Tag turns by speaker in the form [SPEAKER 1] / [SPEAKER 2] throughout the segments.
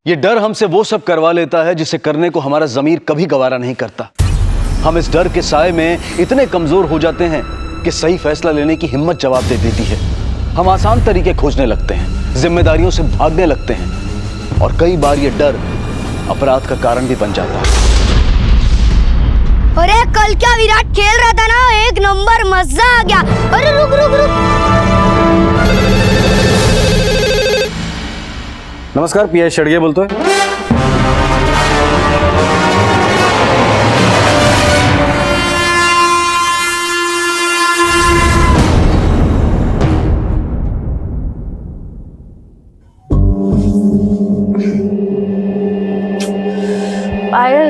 [SPEAKER 1] ये डर हमसे वो सब करवा लेता है जिसे करने को हमारा ज़मीर कभी गवारा नहीं करता। हम इस डर के साए में इतने कमजोर हो जाते हैं कि सही फैसला लेने की हिम्मत जवाब दे देती है। हम आसान तरीके खोजने लगते हैं, जिम्मेदारियों से भागने लगते हैं और कई बार ये डर अपराध का कारण भी बन जाता है।
[SPEAKER 2] अरे कल क्या विराट खेल रहा था ना, एक नंबर, मजा आ गया। अरे रुक रुक रुक।
[SPEAKER 3] नमस्कार, पीएस शेड़गे बोलते हैं।
[SPEAKER 4] पायल,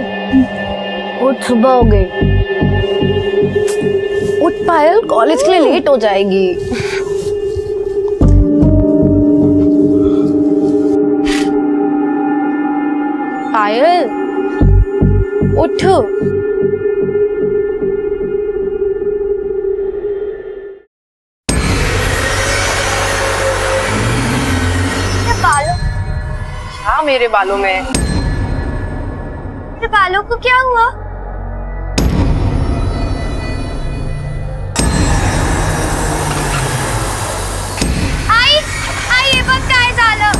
[SPEAKER 4] उठ, सुबह हो गई। उठ पायल, कॉलेज के लिए लेट हो जाएगी। पायल, उठ।
[SPEAKER 5] हाँ, मेरे बालों में।
[SPEAKER 2] मेरे बालों को क्या हुआ? आई ये बस काय झालं?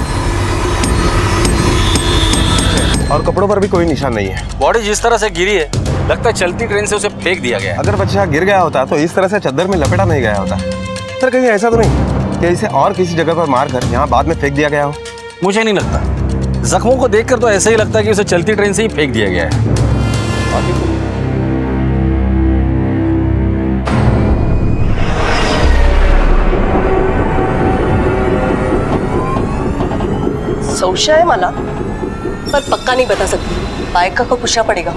[SPEAKER 6] और कपड़ों पर भी कोई निशान नहीं है।
[SPEAKER 3] बॉडी जिस तरह से गिरी है, लगता है चलती ट्रेन से उसे फेंक दिया गया है।
[SPEAKER 6] अगर बच्चा गिर गया होता तो इस तरह से चद्दर में लपेटा नहीं गया होता। सर, कहीं ऐसा तो नहीं कि इसे और किसी जगह पर मार कर यहाँ बाद में फेंक दिया गया हो?
[SPEAKER 3] मुझे नहीं लगता। जख्मों को देखकर तो ऐसा ही लगता है कि उसे चलती ट्रेन से ही फेंक दिया गया है।
[SPEAKER 5] संशय है मला, पर पक्का नहीं बता सकती। बायका को पूछना पड़ेगा।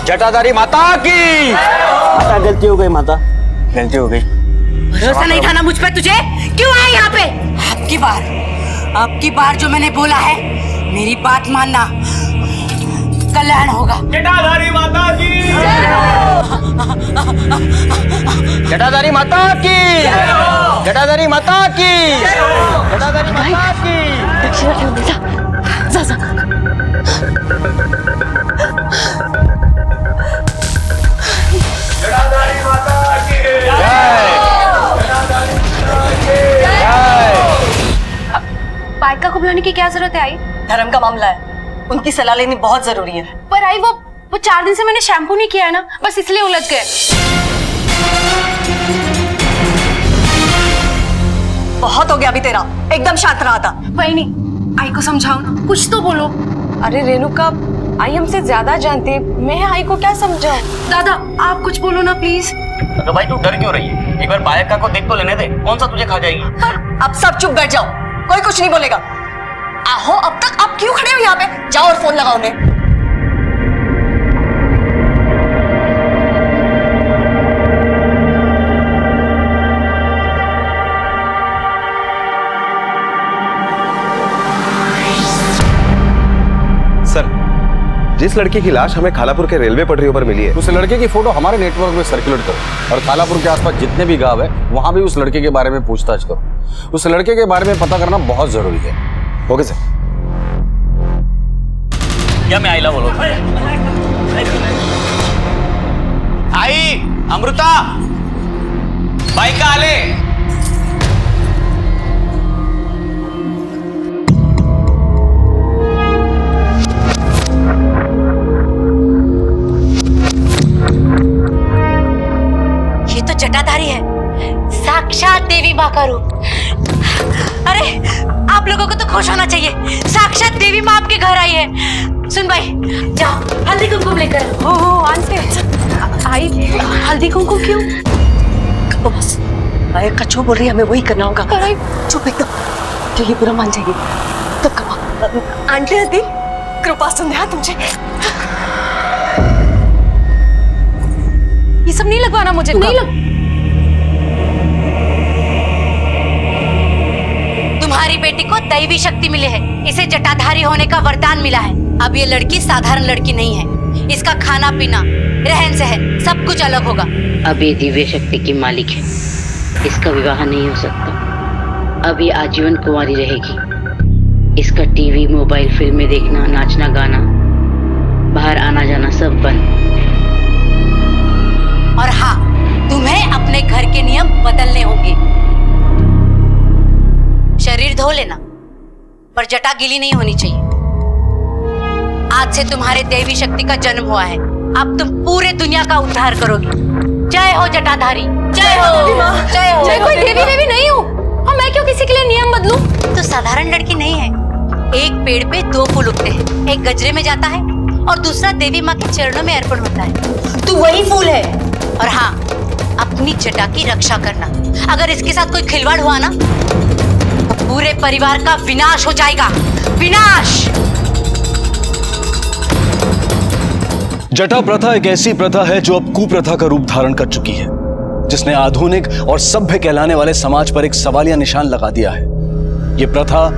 [SPEAKER 3] जटाधारी माता की। माता, गलती हो गई माता, गलती हो गई।
[SPEAKER 7] भरोसा नहीं था ना मुझ पे तुझे? क्यों आए यहाँ पे? आपकी बार जो मैंने बोला है, मेरी बात मानना, कल्याण होगा।
[SPEAKER 3] जटाधारी माता की। जटाधारी माता की। जटाधारी माता की। जटाधारी माता की।
[SPEAKER 4] दक्षिणा ठेव दे, जा जा जा।
[SPEAKER 2] बायका को बुलाने की क्या जरूरत है आई?
[SPEAKER 5] धर्म का मामला है, उनकी सलाह लेनी बहुत जरूरी है।
[SPEAKER 2] पर आई वो 4 दिन से मैंने शैम्पू नहीं किया है ना, बस इसलिए उलझ गए।
[SPEAKER 5] बहुत हो गया अभी तेरा, एकदम शांत रहा था।
[SPEAKER 2] वही नहीं, आई को समझाओ ना, कुछ तो बोलो।
[SPEAKER 4] अरे रेणुका, आई हमसे ज्यादा जानती है, मैं आई को क्या समझाऊं?
[SPEAKER 2] दादा, आप कुछ बोलो ना प्लीज।
[SPEAKER 3] तो भाई तू डर क्यों रही है? एक बार बायका को देख तो लेने दे, कौन सा तुझे खा जाएगी।
[SPEAKER 5] अब सब चुप बैठ जाओ, कोई कुछ नहीं बोलेगा। आहो, अब तक आप क्यों खड़े हो यहाँ पे? जाओ और फोन लगाओ उन्हें।
[SPEAKER 6] सर, जिस लड़की की लाश हमें खालापुर के रेलवे पटरियों पर मिली है,
[SPEAKER 3] उस लड़के की फोटो हमारे नेटवर्क में सर्कुलेट करो और खालापुर के आसपास जितने भी गांव है वहां भी उस लड़के के बारे में पूछताछ करो। उस लड़के के बारे में पता करना बहुत जरूरी है।
[SPEAKER 6] Okay sir.
[SPEAKER 3] क्या मैं आईला बोलो? आई अमृता, बायका आले।
[SPEAKER 7] ये तो जटाधारी है, साक्षात देवी माँ का रूप। अरे आप लोगों को तो खुश होना चाहिए, साक्षात देवी माँ आपके घर आई है। सुन भाई, जाओ हल्दी कुमकुम लेकर।
[SPEAKER 4] हो आंटी। आई हल्दी कुमकुम क्यों?
[SPEAKER 5] तो बस बायक का जो बोल रही है हमें वही करना होगा। चुप एकदम, जो ये बुरा मान जाएगी तब कमा। आंटी हल्दी कृपा संध्या तुमसे
[SPEAKER 4] ये सब नहीं लगवाना मुझे। नहीं लग
[SPEAKER 7] तुम्हारी बेटी को दैवी शक्ति मिली है, इसे जटाधारी होने का वरदान मिला है। अब ये लड़की साधारण लड़की नहीं है, इसका खाना पीना रहन सहन सब कुछ अलग होगा।
[SPEAKER 8] अब ये दिव्य शक्ति की मालिक है, इसका विवाह नहीं हो सकता। अब ये आजीवन कुंवारी रहेगी। इसका टीवी मोबाइल फिल्में देखना, नाचना गाना, बाहर आना जाना सब बंद।
[SPEAKER 7] और हाँ, तुम्हें अपने घर के नियम बदलने होंगे। शरीर धो लेना, पर जटा गीली नहीं होनी चाहिए। आज से तुम्हारे देवी शक्ति का जन्म हुआ है, अब तुम पूरे दुनिया का उद्धार करोगी। जय हो जटाधारी, जय हो, जय हो।
[SPEAKER 4] मैं कोई देवी देवी नहीं हूँ, और मैं क्यों किसी के लिए नियम बदलूं?
[SPEAKER 7] तो साधारण लड़की नहीं है। एक पेड़ पे दो फूल उगते हैं, एक गजरे में जाता है और दूसरा देवी माँ के चरणों में अर्पण होता है। तू वही फूल है। और हाँ, अपनी जटा की रक्षा करना। अगर इसके साथ कोई खिलवाड़ हुआ ना, तो पूरे परिवार का विनाश हो जाएगा। विनाश।
[SPEAKER 1] जटा प्रथा एक ऐसी प्रथा है जो अब कुप्रथा का रूप धारण कर चुकी है, जिसने आधुनिक और सभ्य कहलाने वाले समाज पर एक सवालिया निशान लगा दिया है। ये प्रथा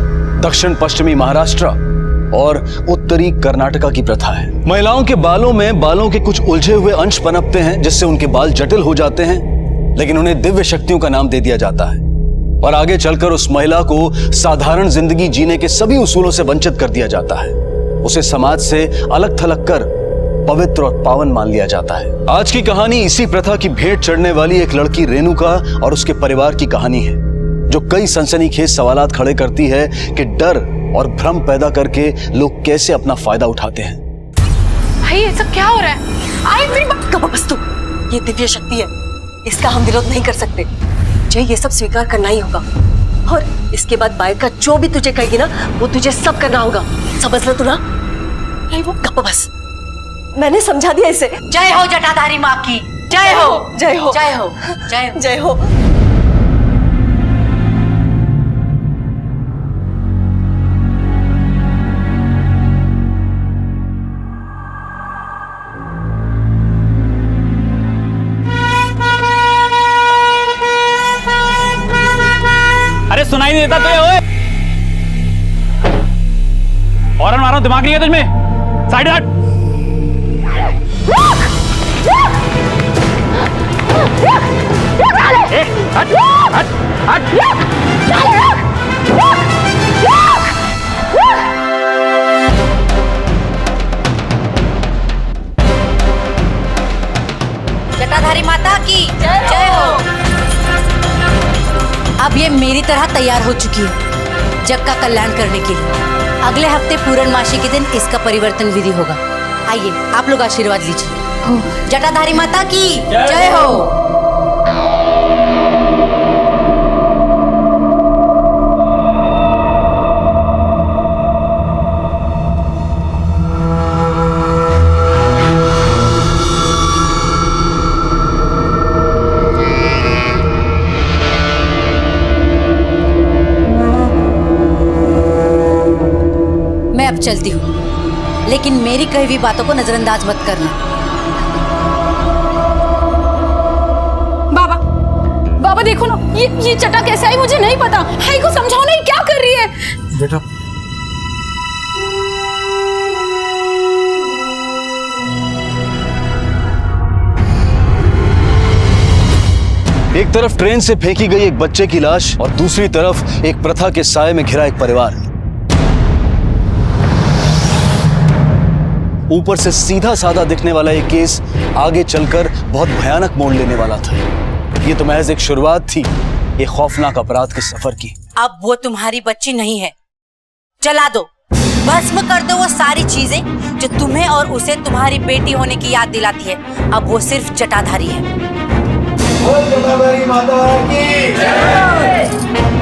[SPEAKER 1] दक्षिण पश्चिमी महाराष्ट्र और उत्तरी कर्नाटका की प्रथा है। महिलाओं के बालों के कुछ उलझे हुए अंश पनपते हैं, जिससे उनके बाल जटिल हो जाते हैं, लेकिन उन्हें दिव्य शक्तियों का नाम दे दिया जाता है और आगे चलकर उस महिला को साधारण जिंदगी जीने के सभी उसूलों से वंचित कर दिया जाता है। उसे समाज से अलग थलग कर पवित्र और पावन मान लिया जाता है। आज की कहानी इसी प्रथा की भेंट चढ़ने वाली एक लड़की रेणुका और उसके परिवार की कहानी है, जो कई सनसनीखेज सवालात खड़े करती है कि डर और भ्रम पैदा करके लोग कैसे अपना फायदा उठाते हैं।
[SPEAKER 4] भाई ये सब क्या हो रहा है? आई मेरी बात
[SPEAKER 5] कब बस तू, ये दिव्य शक्ति है, इसका हम विरोध नहीं कर सकते। जय ये सब स्वीकार करना ही होगा, और इसके बाद बायका जो भी तुझे कहेगी ना, वो तुझे सब करना होगा। समझ लो तू ना? नहीं वो कब बस, मैंने समझा दिया इसे।
[SPEAKER 7] जय हो जटाधारी माँ की, जय हो,
[SPEAKER 5] जय हो,
[SPEAKER 7] जय हो, जय हो,
[SPEAKER 5] जय हो।
[SPEAKER 9] अरे सुनाई नहीं देता तुझे? ओए हॉर्न मारो, दिमाग नहीं है तुझमें? साइड हट। हट हट हट।
[SPEAKER 7] जटाधारी माता की जय हो। अब ये मेरी तरह तैयार हो चुकी है जग का कल्याण करने के लिए। अगले हफ्ते पूर्णमासी के दिन इसका परिवर्तन विधि होगा। आइए आप लोग आशीर्वाद लीजिए। जटाधारी माता की जय हो। मैं अब चलती हूँ, लेकिन मेरी कही हुई बातों को नजरअंदाज मत करना।
[SPEAKER 4] बाबा, बाबा देखो ना, ये चटा कैसे आई मुझे नहीं पता। हाई को समझाओ ना, ये क्या कर रही है?
[SPEAKER 6] बेटा
[SPEAKER 1] एक तरफ ट्रेन से फेंकी गई एक बच्चे की लाश और दूसरी तरफ एक प्रथा के साए में घिरा एक परिवार। ऊपर से सीधा साधा दिखने वाला ये केस आगे चलकर बहुत भयानक मोड़ लेने वाला था। ये तो महज एक शुरुआत थी ये खौफनाक अपराध के सफर की।
[SPEAKER 7] अब वो तुम्हारी बच्ची नहीं है, जला दो, भस्म कर दो वो सारी चीजें जो तुम्हें और उसे तुम्हारी बेटी होने की याद दिलाती है। अब वो सिर्फ जटाधारी है।
[SPEAKER 10] जटाधारी माता की जय,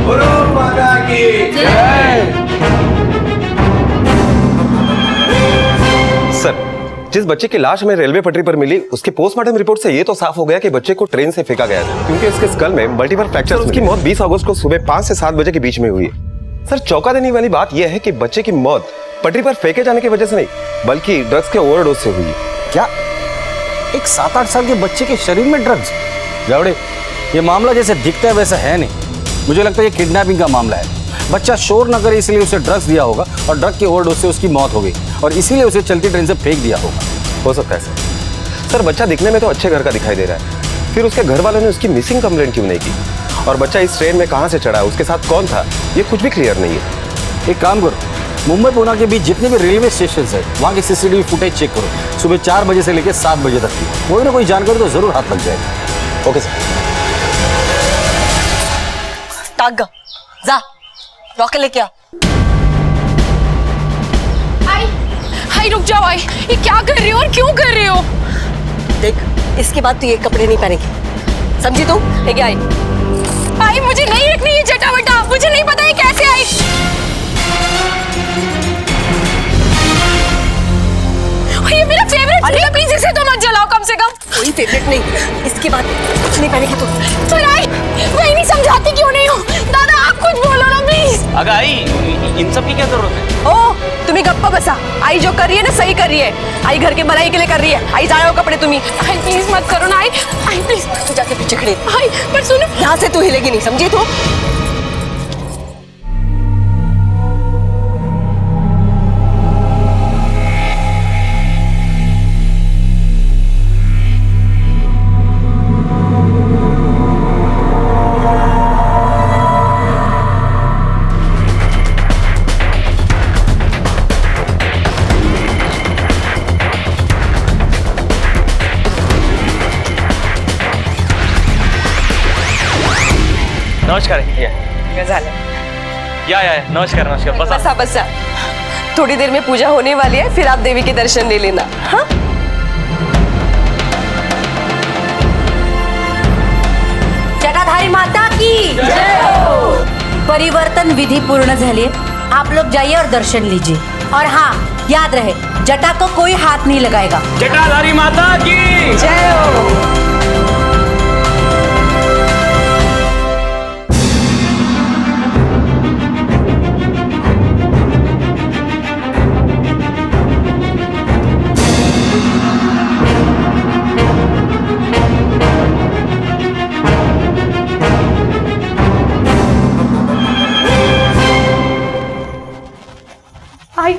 [SPEAKER 10] गुरु माता की जय।
[SPEAKER 6] सर, जिस बच्चे की लाश हमें रेलवे पटरी पर मिली उसकी पोस्टमार्टम रिपोर्ट से ये तो साफ हो गया कि बच्चे को ट्रेन से फेंका गया था, क्योंकि इसके स्कल में मल्टीपल फ्रैक्चर। उसकी मौत 20 अगस्त को सुबह 5 से 7 बजे के बीच में हुई है। सर, चौंका देने वाली बात यह है कि बच्चे की मौत पटरी पर फेंके जाने की वजह से नहीं, बल्कि ड्रग्स के ओवरडोज से हुई है।
[SPEAKER 3] क्या एक 7-8 साल के बच्चे के शरीर में ड्रग्स? जावड़े, ये मामला जैसे दिखता है वैसा है नहीं। मुझे लगता है ये किडनैपिंग का मामला है। बच्चा शोर न करे इसलिए उसे ड्रग्स दिया होगा और ड्रग के ओवरडोज से उसकी मौत हो गई और इसीलिए उसे चलती ट्रेन से फेंक दिया होगा।
[SPEAKER 6] हो सकता है सर, बच्चा दिखने में तो अच्छे घर का दिखाई दे रहा है, फिर उसके घर वालों ने उसकी मिसिंग कंप्लेंट क्यों नहीं की? और बच्चा इस ट्रेन में कहां से चढ़ा, उसके साथ कौन था, ये कुछ भी क्लियर नहीं है।
[SPEAKER 3] एक काम करो, मुंबई पुणे के बीच जितने भी रेलवे स्टेशन है वहाँ की CCTV फुटेज चेक करो। सुबह 4 बजे से लेकर 7 बजे तक की कोई ना कोई जानकारी तो जरूर हाथ लग जाएगी।
[SPEAKER 6] Okay sir.
[SPEAKER 5] तागा, जा रॉकेट लेके आ।
[SPEAKER 4] हाय रुक जाओ। आई, ये क्या कर रही हो और क्यों कर रही हो?
[SPEAKER 5] देख, इसके बाद तू ये कपड़े नहीं पहनेगी, समझी तू? लेके आई।
[SPEAKER 4] आई, मुझे नहीं रखनी ये चटावटा, मुझे नहीं पता ये कैसे आई। ये मेरा फेवरेट है, प्लीज इसे तो मत जलाओ कम से कम।
[SPEAKER 5] कोई फेवरेट नहीं, इसके बाद कुछ नहीं पहनेगी तू।
[SPEAKER 4] पर आई, मैं नहीं समझाती क्यों नहीं हो? दादा आप कुछ बोलो ना प्लीज।
[SPEAKER 9] अगर आई इन सब की क्या जरूरत है?
[SPEAKER 5] ओ, तुम्हें गप्पा बसा। आई जो कर रही है ना सही कर रही है। आई घर के भलाई के लिए कर रही है। आई जाओ कपड़े तुम्ही।
[SPEAKER 4] आई प्लीज मत करो ना। आई प्लीज
[SPEAKER 5] तू जाके पीछे खड़ी।
[SPEAKER 4] आई पर सुनो,
[SPEAKER 5] यहाँ से तू हिलेगी नहीं, समझी तू?
[SPEAKER 9] नमस्कार.
[SPEAKER 5] काय झालं?
[SPEAKER 9] या नमस्कार नमस्कार. बसा.
[SPEAKER 5] बसा बसा. थोड़ी देर में पूजा होने वाली है, फिर आप देवी के दर्शन ले लेना. हाँ?
[SPEAKER 7] जटाधारी माता की जय हो. परिवर्तन विधि पूर्ण झाली है. आप लोग जाइए और दर्शन लीजिए. और हाँ, याद रहे जटा को कोई हाथ नहीं लगाएगा.
[SPEAKER 9] जटाधारी माता की
[SPEAKER 5] जय हो.
[SPEAKER 4] आई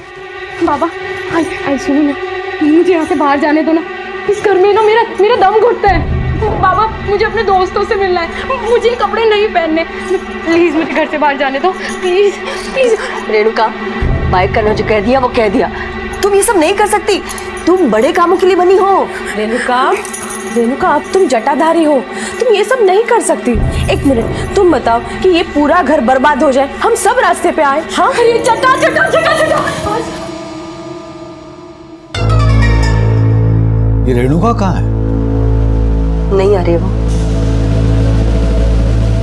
[SPEAKER 4] बाबा, आई सुनो ना, मुझे यहाँ से बाहर जाने दो ना. इस घर में ना मेरा दम घुटता है. बाबा मुझे अपने दोस्तों से मिलना है, मुझे ये कपड़े नहीं पहनने. प्लीज मुझे घर से बाहर जाने दो, प्लीज प्लीज.
[SPEAKER 5] रेणुका, बाइक करना जो कह दिया वो कह दिया. तुम ये सब नहीं कर सकती. तुम बड़े कामों के लिए बनी हो.
[SPEAKER 11] रेणुका, अब तुम जटाधारी हो, तुम ये सब नहीं कर सकती. एक मिनट, तुम बताओ कि ये पूरा घर बर्बाद हो जाए, हम सब रास्ते पे आए. हाँ,
[SPEAKER 4] अरे जटा जटा जटा जटा.
[SPEAKER 3] ये रेणुका कहाँ है?
[SPEAKER 5] नहीं आ रही वो.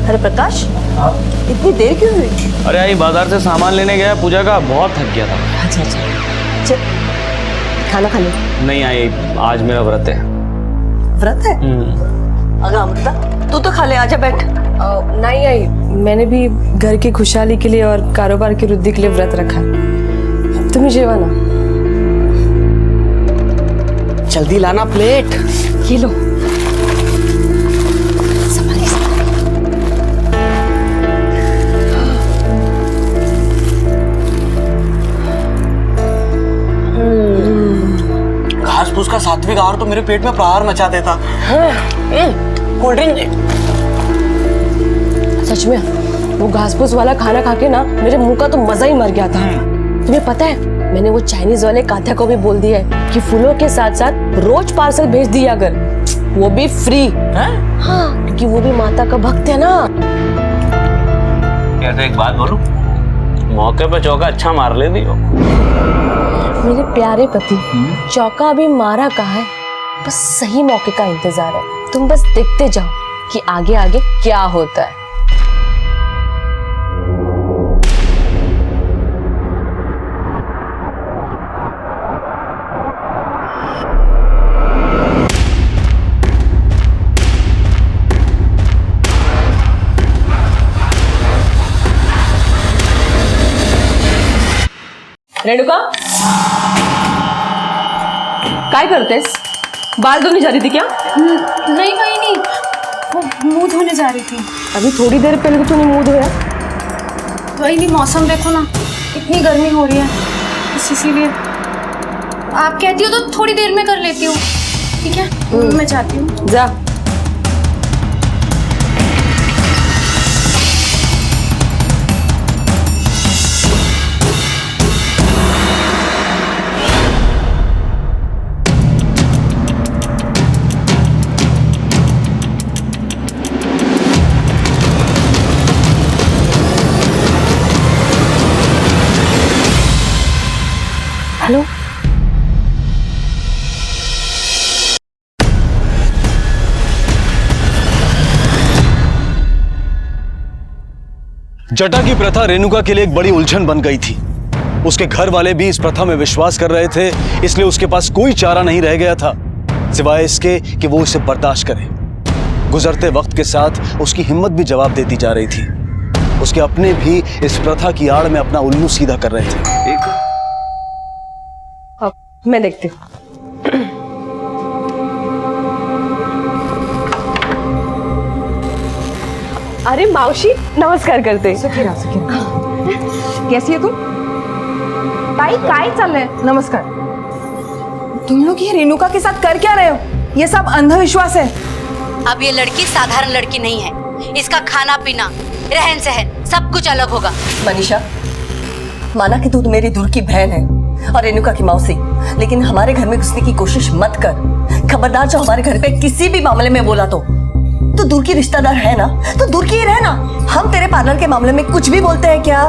[SPEAKER 5] अरे प्रकाश, इतनी देर क्यों हुई?
[SPEAKER 9] अरे आई बाजार से सामान लेने गया पूजा का, बहुत थक गया था.
[SPEAKER 5] अच्छा चल, खाना खा ले.
[SPEAKER 9] नहीं आई, आज मेरा व्रत है.
[SPEAKER 5] व्रत है? अगर अमृता तू तो खा ले, आजा बैठ.
[SPEAKER 11] नहीं आई, मैंने भी घर की खुशहाली के लिए और कारोबार की वृद्धि के लिए व्रत रखा. तुम्हें जेवा ना.
[SPEAKER 3] जल्दी लाना प्लेट.
[SPEAKER 11] ये लो.
[SPEAKER 3] घास फूस का सात्विक आहार तो मेरे पेट में प्रहार मचा देता. Cold drink.
[SPEAKER 11] सच में वो घास फूस वाला खाना खा के ना मेरे मुंह का तो मजा ही मर गया था. तुम्हें पता है, मैंने वो चाइनीज वाले काथा को भी बोल दिया है कि फूलों के साथ साथ रोज पार्सल भेज दिया अगर, वो भी फ्री. हाँ, क्योंकि वो भी माता का भक्त है ना.
[SPEAKER 9] यार तो एक बात बोलूं, मौके पे चौका अच्छा मार लेती हो.
[SPEAKER 11] मेरे प्यारे पति, चौका अभी मारा कहाँ है, बस सही मौके का इंतजार है. तुम बस देखते जाओ कि आगे आगे क्या होता है. रेणुका काय करतेस? बाल धोने जा रही थी क्या?
[SPEAKER 4] नहीं वही नहीं, वो मुंह धोने जा रही थी।
[SPEAKER 11] अभी थोड़ी देर पहले तो तूने मुंह धोया।
[SPEAKER 4] वही नहीं, मौसम देखो ना, इतनी गर्मी हो रही है, इसीलिए आप कहती हो तो थोड़ी देर में कर लेती हूँ। ठीक है, मैं जाती हूँ।
[SPEAKER 11] जा। हेलो।
[SPEAKER 1] जटा की प्रथा रेणुका के लिए एक बड़ी उलझन बन गई थी। उसके घर वाले भी इस प्रथा में विश्वास कर रहे थे, इसलिए उसके पास कोई चारा नहीं रह गया था सिवाय इसके कि वो इसे बर्दाश्त करे। गुजरते वक्त के साथ उसकी हिम्मत भी जवाब देती जा रही थी। उसके अपने भी इस प्रथा की आड़ में अपना उल्लू सीधा कर रहे थे।
[SPEAKER 11] मैं देखती हूँ। अरे मावशी नमस्कार करते।
[SPEAKER 12] सखीरा कैसी है तू? ताई काय चाललंय? नमस्कार। तुम लोग ये रेणुका के साथ कर क्या रहे हो? ये सब अंधविश्वास है।
[SPEAKER 7] अब ये लड़की साधारण लड़की नहीं है, इसका खाना पीना रहन सहन सब कुछ अलग होगा।
[SPEAKER 5] मनीषा, माना कि तू मेरी दूर की बहन है और रेणुका की मौसी, लेकिन हमारे घर में घुसने की कोशिश मत कर। खबरदार जो हमारे घर पे किसी भी मामले में बोला तो दूर की रिश्तेदार है ना, तो दूर की ही रहना। हम तेरे पार्लर के मामले में कुछ भी बोलते हैं क्या?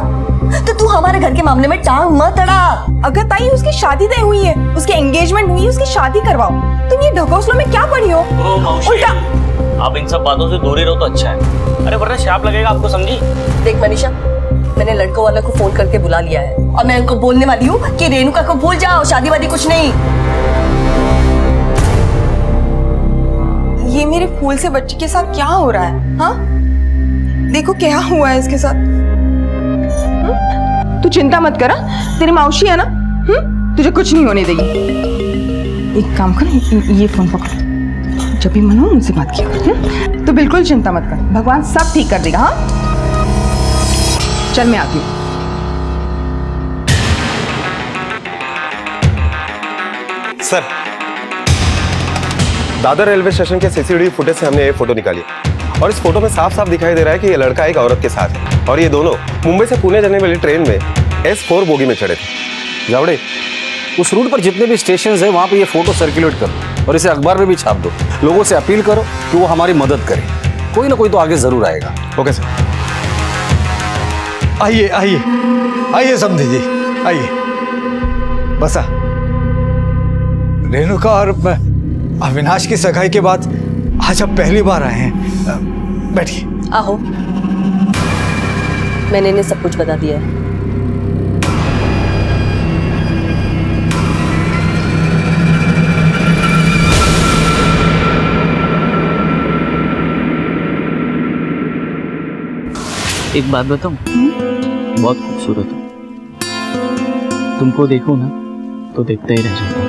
[SPEAKER 5] तो तू हमारे घर के मामले में टांग मत अड़ा।
[SPEAKER 12] अगर ताई उसकी शादी तय हुई है, उसकी एंगेजमेंट हुई है, उसकी शादी करवाओ। तुम ये ढकोसलों में क्या पड़ी हो?
[SPEAKER 9] उल्टा आप इन सब बातों से दूर ही रहो तो अच्छा है। अरे वरना शाप लगेगा आपको, समझी?
[SPEAKER 5] देख मनीषा, मैंने लड़कों वालों को फोन करके बुला लिया है और मैं उनको बोलने वाली हूँ कि रेणुका को भूल जाओ, शादी वादी कुछ नहीं।
[SPEAKER 12] ये मेरे फूल से बच्चे के साथ क्या हो रहा है? हाँ, देखो क्या हुआ है इसके साथ। तू चिंता मत कर, तेरी मौसी है ना, तुझे कुछ नहीं होने देगी। एक काम कर, ये फोन पकड़, जब भी मन हो मुझसे बात किया कर। तो बिल्कुल चिंता मत कर, भगवान सब ठीक कर देगा। हाँ, चल मैं आती हूँ।
[SPEAKER 6] सर, दादर रेलवे स्टेशन के सीसीटीवी फुटेज से हमने ये फोटो निकाली और इस फोटो में साफ साफ दिखाई दे रहा है कि ये लड़का एक औरत के साथ है और ये दोनों मुंबई से पुणे जाने वाली ट्रेन में S4 बोगी में चढ़े थे।
[SPEAKER 3] जावड़े, उस रूट पर जितने भी स्टेशन है वहां पे ये फोटो सर्कुलेट करो और इसे अखबार में भी छाप दो। लोगों से अपील करो कि वो हमारी मदद करें। कोई ना कोई तो आगे जरूर आएगा।
[SPEAKER 6] Okay sir.
[SPEAKER 10] आइए आइए आइए समझे जी, आइए बसा। रेणुका और अविनाश की सगाई के बाद आज आप पहली बार आए हैं। बैठिए।
[SPEAKER 5] आहो, मैंने इन्हें सब कुछ बता दिया है।
[SPEAKER 9] एक बात बताऊं, बहुत खूबसूरत हो। तुमको देखो ना तो देखता ही रह जाता हूँ।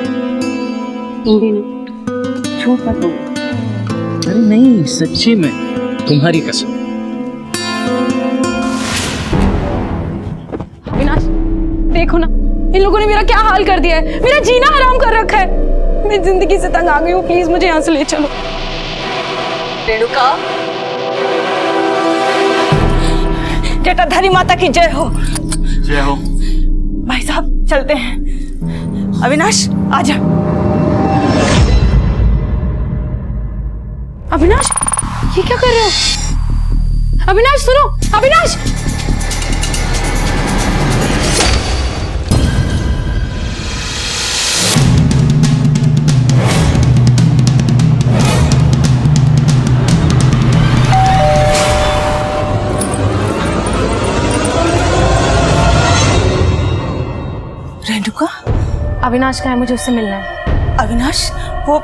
[SPEAKER 9] झूठ मत बोलो। अरे नहीं, सच्ची में, तुम्हारी कसम।
[SPEAKER 4] अविनाश देखो ना, इन लोगों ने मेरा क्या हाल कर दिया है, मेरा जीना हराम कर रखा है। मैं जिंदगी से तंग आ गई हूँ, प्लीज मुझे यहाँ से ले चलो।
[SPEAKER 5] रेणुका,
[SPEAKER 12] जटाधारी माता की जय हो।
[SPEAKER 9] जय हो।
[SPEAKER 12] भाई साहब चलते हैं। अविनाश आजा।
[SPEAKER 4] अविनाश, ये क्या कर रहे हो? अविनाश सुनो, अविनाश।
[SPEAKER 12] रेणुका,
[SPEAKER 4] अविनाश का है, मुझे उससे मिलना है।
[SPEAKER 12] अविनाश, वो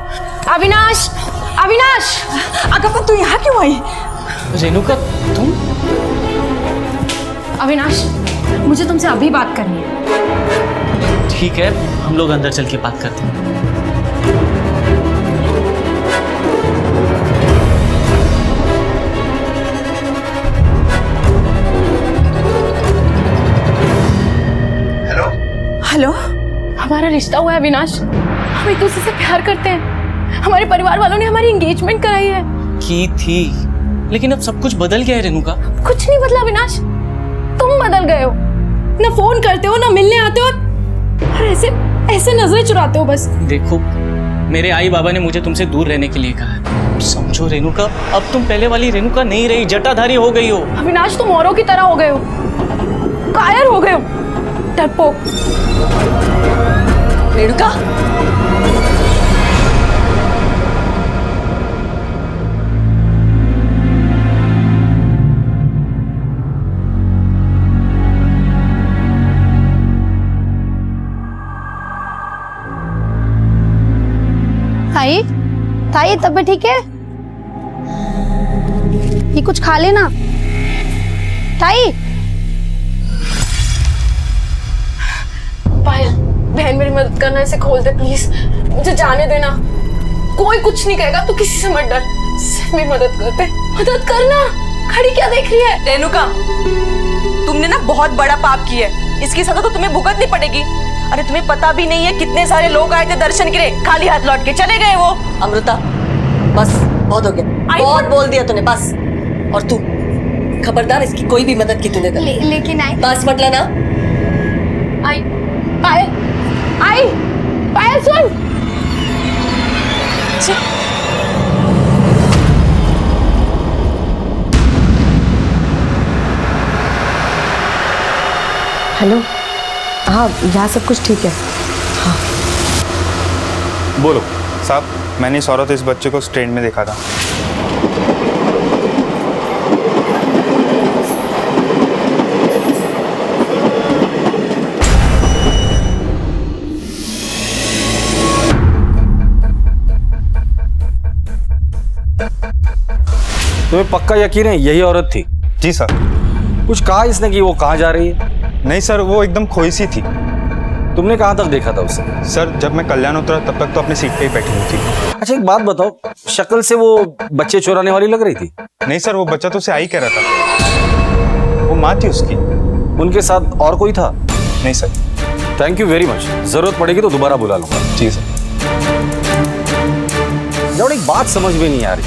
[SPEAKER 4] अविनाश, अविनाश।
[SPEAKER 12] अगर तू यहाँ क्यों आई?
[SPEAKER 9] रेणुका, तुम?
[SPEAKER 4] अविनाश, मुझे तुमसे अभी बात करनी है।
[SPEAKER 9] ठीक है, हम लोग अंदर चल के बात करते हैं।
[SPEAKER 12] हेलो,
[SPEAKER 4] हमारा रिश्ता हुआ है अविनाश, हम एक दूसरे से प्यार करते हैं। हमारे परिवार वालों ने हमारी एंगेजमेंट कराई है।
[SPEAKER 9] की थी, लेकिन अब सब कुछ बदल गया है रेणुका।
[SPEAKER 4] कुछ नहीं बदला अविनाश, तुम बदल गए हो। ना फोन करते हो, ना मिलने आते हो, और ऐसे ऐसे नजरें चुराते हो बस।
[SPEAKER 9] देखो, मेरे आई बाबा ने मुझे तुमसे दूर रहने के लिए कहा है। समझो रेणुका, अब तुम पहले वाली रेणुका नहीं रही, जटाधारी हो गई हो।
[SPEAKER 4] अविनाश, तुम औरों की तरह हो गए हो, कायर हो गए हो, डरपोक।
[SPEAKER 5] रेणुका,
[SPEAKER 2] ताई, ताई तबीयत ठीक है? ये कुछ खा लेना। ताई,
[SPEAKER 4] पायल, बहन मेरी मदद करना, इसे खोल दे प्लीज, मुझे जाने देना। कोई कुछ नहीं कहेगा, तू किसी से मत डर, सिर्फ मेरी मदद कर दे, मदद करना। खड़ी क्या देख रही है?
[SPEAKER 12] रेणुका, तुमने ना बहुत बड़ा पाप किया है, इसकी सजा तो तुम्हें भुगतनी पड़ेगी। अरे तुम्हें पता भी नहीं है कितने सारे लोग आए थे दर्शन के लिए, खाली हाथ लौट के चले गए वो।
[SPEAKER 5] अमृता, बस बहुत हो गया, बहुत बोल दिया तूने, बस। और तू खबरदार, इसकी कोई भी मदद की तूने कर
[SPEAKER 2] लेकिन आई,
[SPEAKER 5] बस मत लेना।
[SPEAKER 4] आई, पायल, आई, पायल सुन।
[SPEAKER 11] हेलो, हाँ यहाँ सब कुछ ठीक है।
[SPEAKER 13] बोलो साहब, मैंने इस औरत इस बच्चे को उस ट्रेन में देखा था।
[SPEAKER 3] तुम्हें पक्का यकीन है यही औरत थी?
[SPEAKER 13] जी सर।
[SPEAKER 3] कुछ कहा इसने कि वो कहाँ जा रही है?
[SPEAKER 13] नहीं सर, वो एकदम खोई सी थी।
[SPEAKER 3] तुमने कहाँ तक देखा था उसे?
[SPEAKER 13] सर, जब मैं कल्याण उतरा तब तक तो अपनी सीट पे ही बैठी हुई थी।
[SPEAKER 3] अच्छा एक बात बताओ, शक्ल से वो बच्चे चुराने वाली लग रही थी?
[SPEAKER 13] नहीं सर, वो बच्चा तो उसे आई कह रहा था, वो माँ थी उसकी।
[SPEAKER 3] उनके साथ और कोई था?
[SPEAKER 13] नहीं sir.
[SPEAKER 3] Thank you very much, जरूरत पड़ेगी तो दोबारा बुला लूंगा।
[SPEAKER 13] जी सर।
[SPEAKER 3] जब एक बात समझ में नहीं आ रही,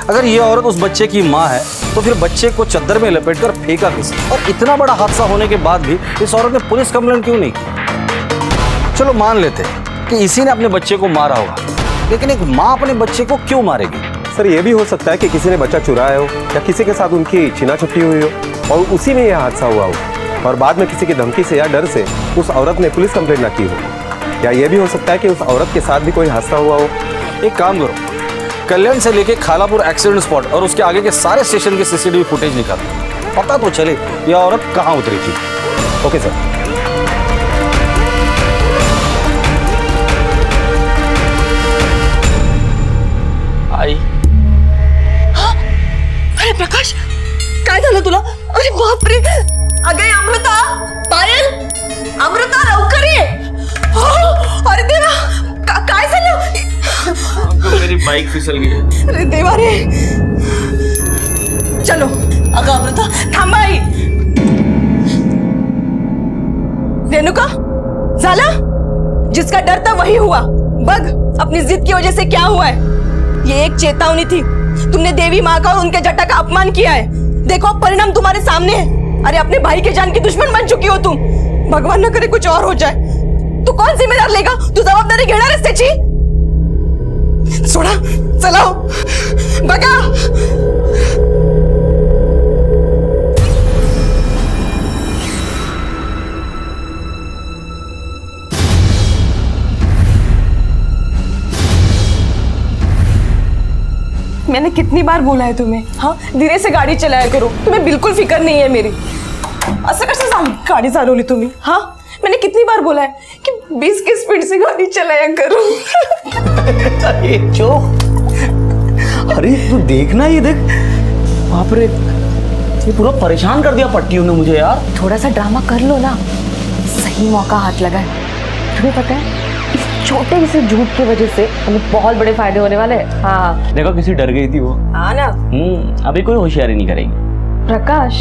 [SPEAKER 3] अगर ये औरत उस बच्चे की माँ है तो फिर बच्चे को चद्दर में लपेटकर फेंका किसने? और इतना बड़ा हादसा होने के बाद भी इस औरत ने पुलिस कंप्लेंट क्यों नहीं की? चलो मान लेते कि इसी ने अपने बच्चे को मारा होगा, लेकिन एक माँ अपने बच्चे को क्यों मारेगी?
[SPEAKER 6] सर, ये भी हो सकता है कि किसी ने बच्चा चुराया हो या किसी के साथ उनकी छीना छुट्टी हुई हो और उसी में यह हादसा हुआ हो, और बाद में किसी की धमकी से या डर से उस औरत ने पुलिस कंप्लेंट ना की हो। या ये भी हो सकता है कि उस औरत के साथ भी कोई हादसा हुआ हो।
[SPEAKER 3] एक काम करो, कल्याण से लेके खालापुर एक्सीडेंट स्पॉट और उसके आगे के सारे स्टेशन के सीसीटीवी फुटेज निकालो, पता तो चले यह औरत कहाँ उतरी थी।
[SPEAKER 6] Okay sir.
[SPEAKER 9] आई,
[SPEAKER 5] अरे प्रकाश, काय झालं तुला? अरे बाप रे, अगं अमृता, पायल, अमृता लवकर ये. अरे देवा, काय झालं?
[SPEAKER 9] मेरी बाइक फिसल गई.
[SPEAKER 5] अरे देवा रे. चलो. अगं अमृता थांबा आई. रेणुका, झाला? जिसका डर था वही हुआ. बग अपनी जिद की वजह से क्या हुआ है. ये एक चेतावनी थी. तुमने देवी माँ का और उनके जट्टा का अपमान किया है. देखो परिणाम तुम्हारे सामने है. अरे अपने भाई के जान की दुश्मन बन चुकी हो तुम. भगवान न करे कुछ और हो जाए तो कौन जिम्मेदार लेगा? तू जबाबदारी घेणारच त्याची. सोडा, चलाओ बघा. मैंने कितनी बार बोला है तुम्हें, हाँ धीरे से गाड़ी चलाया करो. तुम्हें बिल्कुल फिक्र नहीं है मेरी. असं कसं गाड़ी चालवली तुम्ही? हाँ मैंने कितनी बार बोला है कि 20 की स्पीड से गाड़ी चलाया करो.
[SPEAKER 10] अरे चो, अरे तू देखना, ये देख. बाप रे, ये पूरा परेशान कर दिया पट्टियों ने मुझे यार.
[SPEAKER 11] थोड़ा सा ड्रामा कर लो ना, सही मौका हाथ लगा है. तुम्हें पता है इस छोटे से झूठ की वजह से हमें बहुत बड़े फायदे होने वाले हैं। हाँ
[SPEAKER 9] देखो किसी डर गई थी वो।
[SPEAKER 11] हाँ ना।
[SPEAKER 9] अभी कोई होशियारी नहीं करेगी।
[SPEAKER 11] प्रकाश,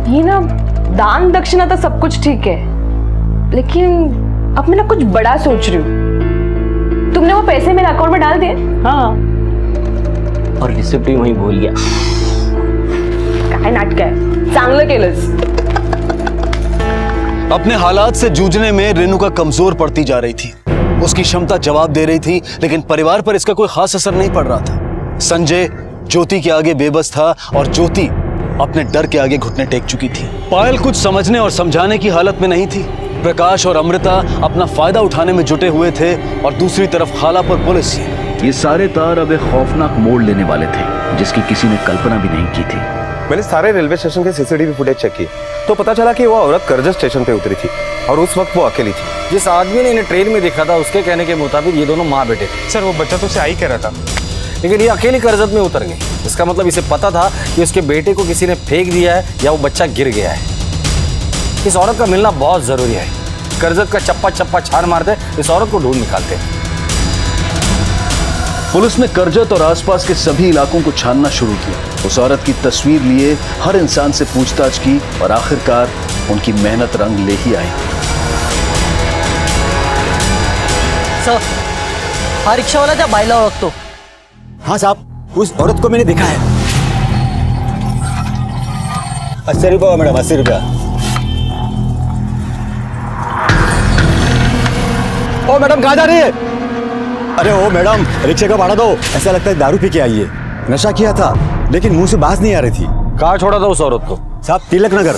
[SPEAKER 11] ये ना दान दक्षिणा तो सब कुछ ठीक है, लेकिन अब मैं ना कुछ बड़ा सोच रही हूँ। तुमने वो पैसे मेरे अकाउंट में डाल दिए?
[SPEAKER 9] हाँ, और रिसिप्ट भी वहीं भूल गया।
[SPEAKER 11] काय नाटक आहे, चांगलं केलंस।
[SPEAKER 1] अपने हालात से जूझने में रेणुका कमजोर पड़ती जा रही थी। उसकी क्षमता जवाब दे रही थी, लेकिन परिवार पर इसका कोई खास असर नहीं पड़ रहा था। संजय ज्योति के आगे बेबस था और ज्योति अपने डर के आगे घुटने टेक चुकी थी। पायल कुछ समझने और समझाने की हालत में नहीं थी। प्रकाश और अमृता अपना फायदा उठाने में जुटे हुए थे और दूसरी तरफ खाला पर पुलिस।
[SPEAKER 14] ये सारे तार अब एक खौफनाक मोड़ लेने वाले थे जिसकी किसी ने कल्पना भी नहीं की थी।
[SPEAKER 6] मैंने सारे रेलवे स्टेशन के सीसीटीवी फुटेज चेक किए तो पता चला कि वो औरत करजत स्टेशन पे उतरी थी और उस वक्त वो अकेली थी।
[SPEAKER 3] जिस आदमी ने इन्हें ट्रेन में देखा था उसके कहने के मुताबिक ये दोनों माँ बेटे थे।
[SPEAKER 13] सर वो बच्चा तो उसे आई कह रहा था,
[SPEAKER 3] लेकिन ये अकेली करजत में उतर गई। इसका मतलब इसे पता था कि उसके बेटे को किसी ने फेंक दिया है या वो बच्चा गिर गया है। इस औरत का मिलना बहुत जरूरी है। करजत का चप्पा चप्पा छान मारते इस औरत को ढूंढ निकालते।
[SPEAKER 1] पुलिस ने करजत और आसपास के सभी इलाकों को छानना शुरू किया। उस औरत की तस्वीर लिए हर इंसान से पूछताछ की और आखिरकार उनकी मेहनत रंग ले ही आई।
[SPEAKER 9] सर, हा रिक्शा वाला त्या बाईला ओळखतो।
[SPEAKER 10] हाँ साहब, उस औरत को मैंने देखा है। 80 रुपया मैडम, 80 रुपया। ओ मैडम कहाँ जा रही है? अरे ओ मैडम, रिक्शे का भाड़ा दो। ऐसा लगता है दारू पी के आई है। नशा किया था लेकिन मुंह से बात नहीं आ रही थी।
[SPEAKER 3] कहाँ छोड़ा था उस औरत को?
[SPEAKER 10] साहब तिलक नगर।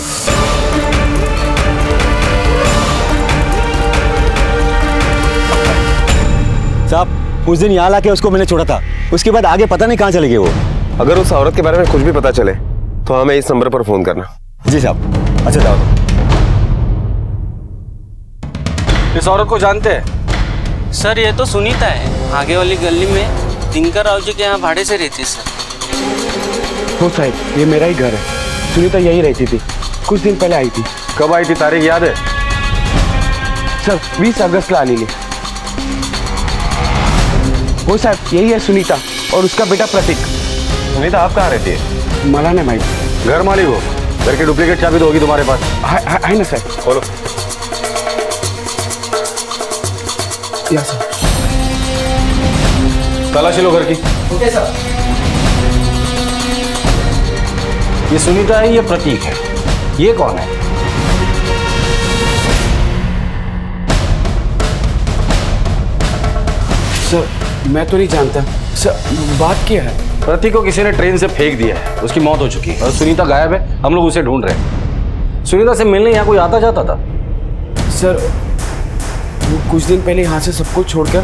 [SPEAKER 10] साहब उस दिन यहाँ लाके उसको मैंने छोड़ा था, उसके बाद आगे पता नहीं कहाँ चले गए वो।
[SPEAKER 6] अगर उस औरत के बारे में कुछ भी पता चले तो हमें इस नंबर पर फोन करना।
[SPEAKER 10] जी साहब। अच्छा जाओ।
[SPEAKER 3] इस औरत को जानते हैं?
[SPEAKER 9] सर ये तो सुनीता है, आगे वाली गली में दिनकर राव जी के यहाँ भाड़े से रहती सर।
[SPEAKER 13] हो साहब ये मेरा ही घर है। सुनीता यही रहती थी, कुछ दिन पहले आई थी।
[SPEAKER 3] कब आई थी, तारीख याद है?
[SPEAKER 13] सर 20 अगस्त ला ली। वो साहब यही है सुनीता और उसका बेटा प्रतीक।
[SPEAKER 6] सुनीता आप कहाँ रहती है?
[SPEAKER 13] मला नहीं माहिती।
[SPEAKER 3] घर मालिक हो? घर की डुप्लीकेट चाबी तो होगी तुम्हारे पास?
[SPEAKER 13] है ना साहब।
[SPEAKER 6] बोलो।
[SPEAKER 13] या सर।
[SPEAKER 3] तलाशी लो घर की।
[SPEAKER 9] Okay sir.
[SPEAKER 3] ये सुनीता है, ये प्रतीक है। ये कौन है?
[SPEAKER 13] सर मैं तो नहीं जानता सर, बात क्या है?
[SPEAKER 3] प्रतीक को किसी ने ट्रेन से फेंक दिया है, उसकी मौत हो चुकी है और सुनीता गायब है। हम लोग उसे ढूंढ रहे हैं। सुनीता से मिलने यहाँ कोई आता जाता था?
[SPEAKER 13] सर वो कुछ दिन पहले यहाँ से सब कुछ छोड़कर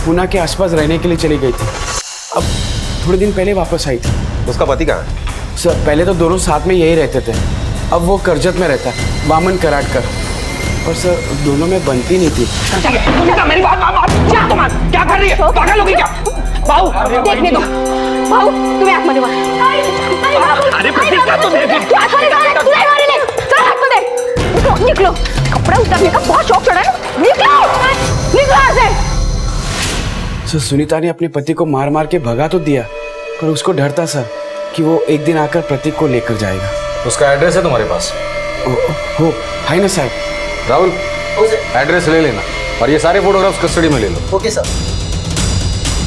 [SPEAKER 13] पुणे के आसपास रहने के लिए चली गई थी। अब थोड़े दिन पहले वापस आई थी।
[SPEAKER 6] उसका पति कहाँ है?
[SPEAKER 13] सर पहले तो दोनों साथ में यही रहते थे, अब वो करजत में रहता है, वामन कराटकर। और सर दोनों में बनती नहीं थी।
[SPEAKER 12] मेरी बात क्या कर रही है? पागल हो गई क्या? बाऊ देखने दो। बाऊ तुम्हें आत्मा देवा। अरे प्रतिज्ञा तो देख। निकलो निकलो, कपड़ा उतारने का बहुत शौक चढ़ा है। निकलो निकलो यहाँ से।
[SPEAKER 13] सर सुनीता ने अपने पति को मार मार के भगा तो दिया, पर उसको डर था सर कि वो एक दिन आकर प्रतीक को लेकर जाएगा।
[SPEAKER 3] उसका एड्रेस है तुम्हारे पास?
[SPEAKER 13] हो है ना साहब।
[SPEAKER 3] राहुल एड्रेस ले लेना और ये सारे फोटोग्राफ्स कस्टडी में ले लो।
[SPEAKER 9] Okay sir.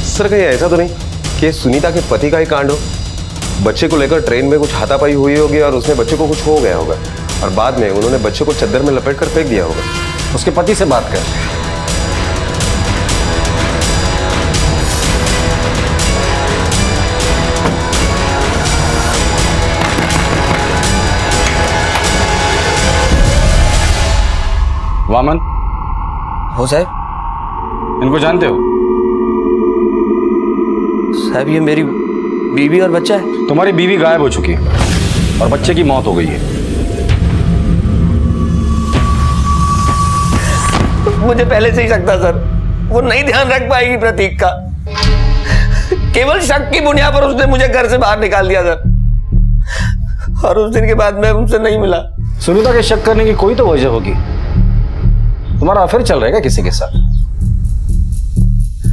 [SPEAKER 6] सर कहीं ऐसा तो नहीं कि सुनीता के पति का ही कांड हो? बच्चे को लेकर ट्रेन में कुछ हाथापाई हुई होगी और उसमें बच्चे को कुछ हो गया होगा और बाद में उन्होंने बच्चे को चद्दर में लपेट कर फेंक दिया होगा।
[SPEAKER 3] उसके पति से बात कर। वामन।
[SPEAKER 9] हो साहब।
[SPEAKER 3] इनको जानते हो?
[SPEAKER 9] साहब ये मेरी बीवी और बच्चा है।
[SPEAKER 3] तुम्हारी बीवी गायब हो चुकी है और बच्चे की मौत हो गई है।
[SPEAKER 9] मुझे पहले से ही शक था सर, वो नहीं ध्यान रख पाएगी प्रतीक का। केवल शक की बुनियाद पर उसने मुझे घर से बाहर निकाल दिया सर, और उस दिन के बाद मैं उनसे नहीं मिला।
[SPEAKER 3] सुनीता के शक करने की कोई तो वजह होगी। तुम्हारा अफेयर चल रहा है क्या किसी के साथ?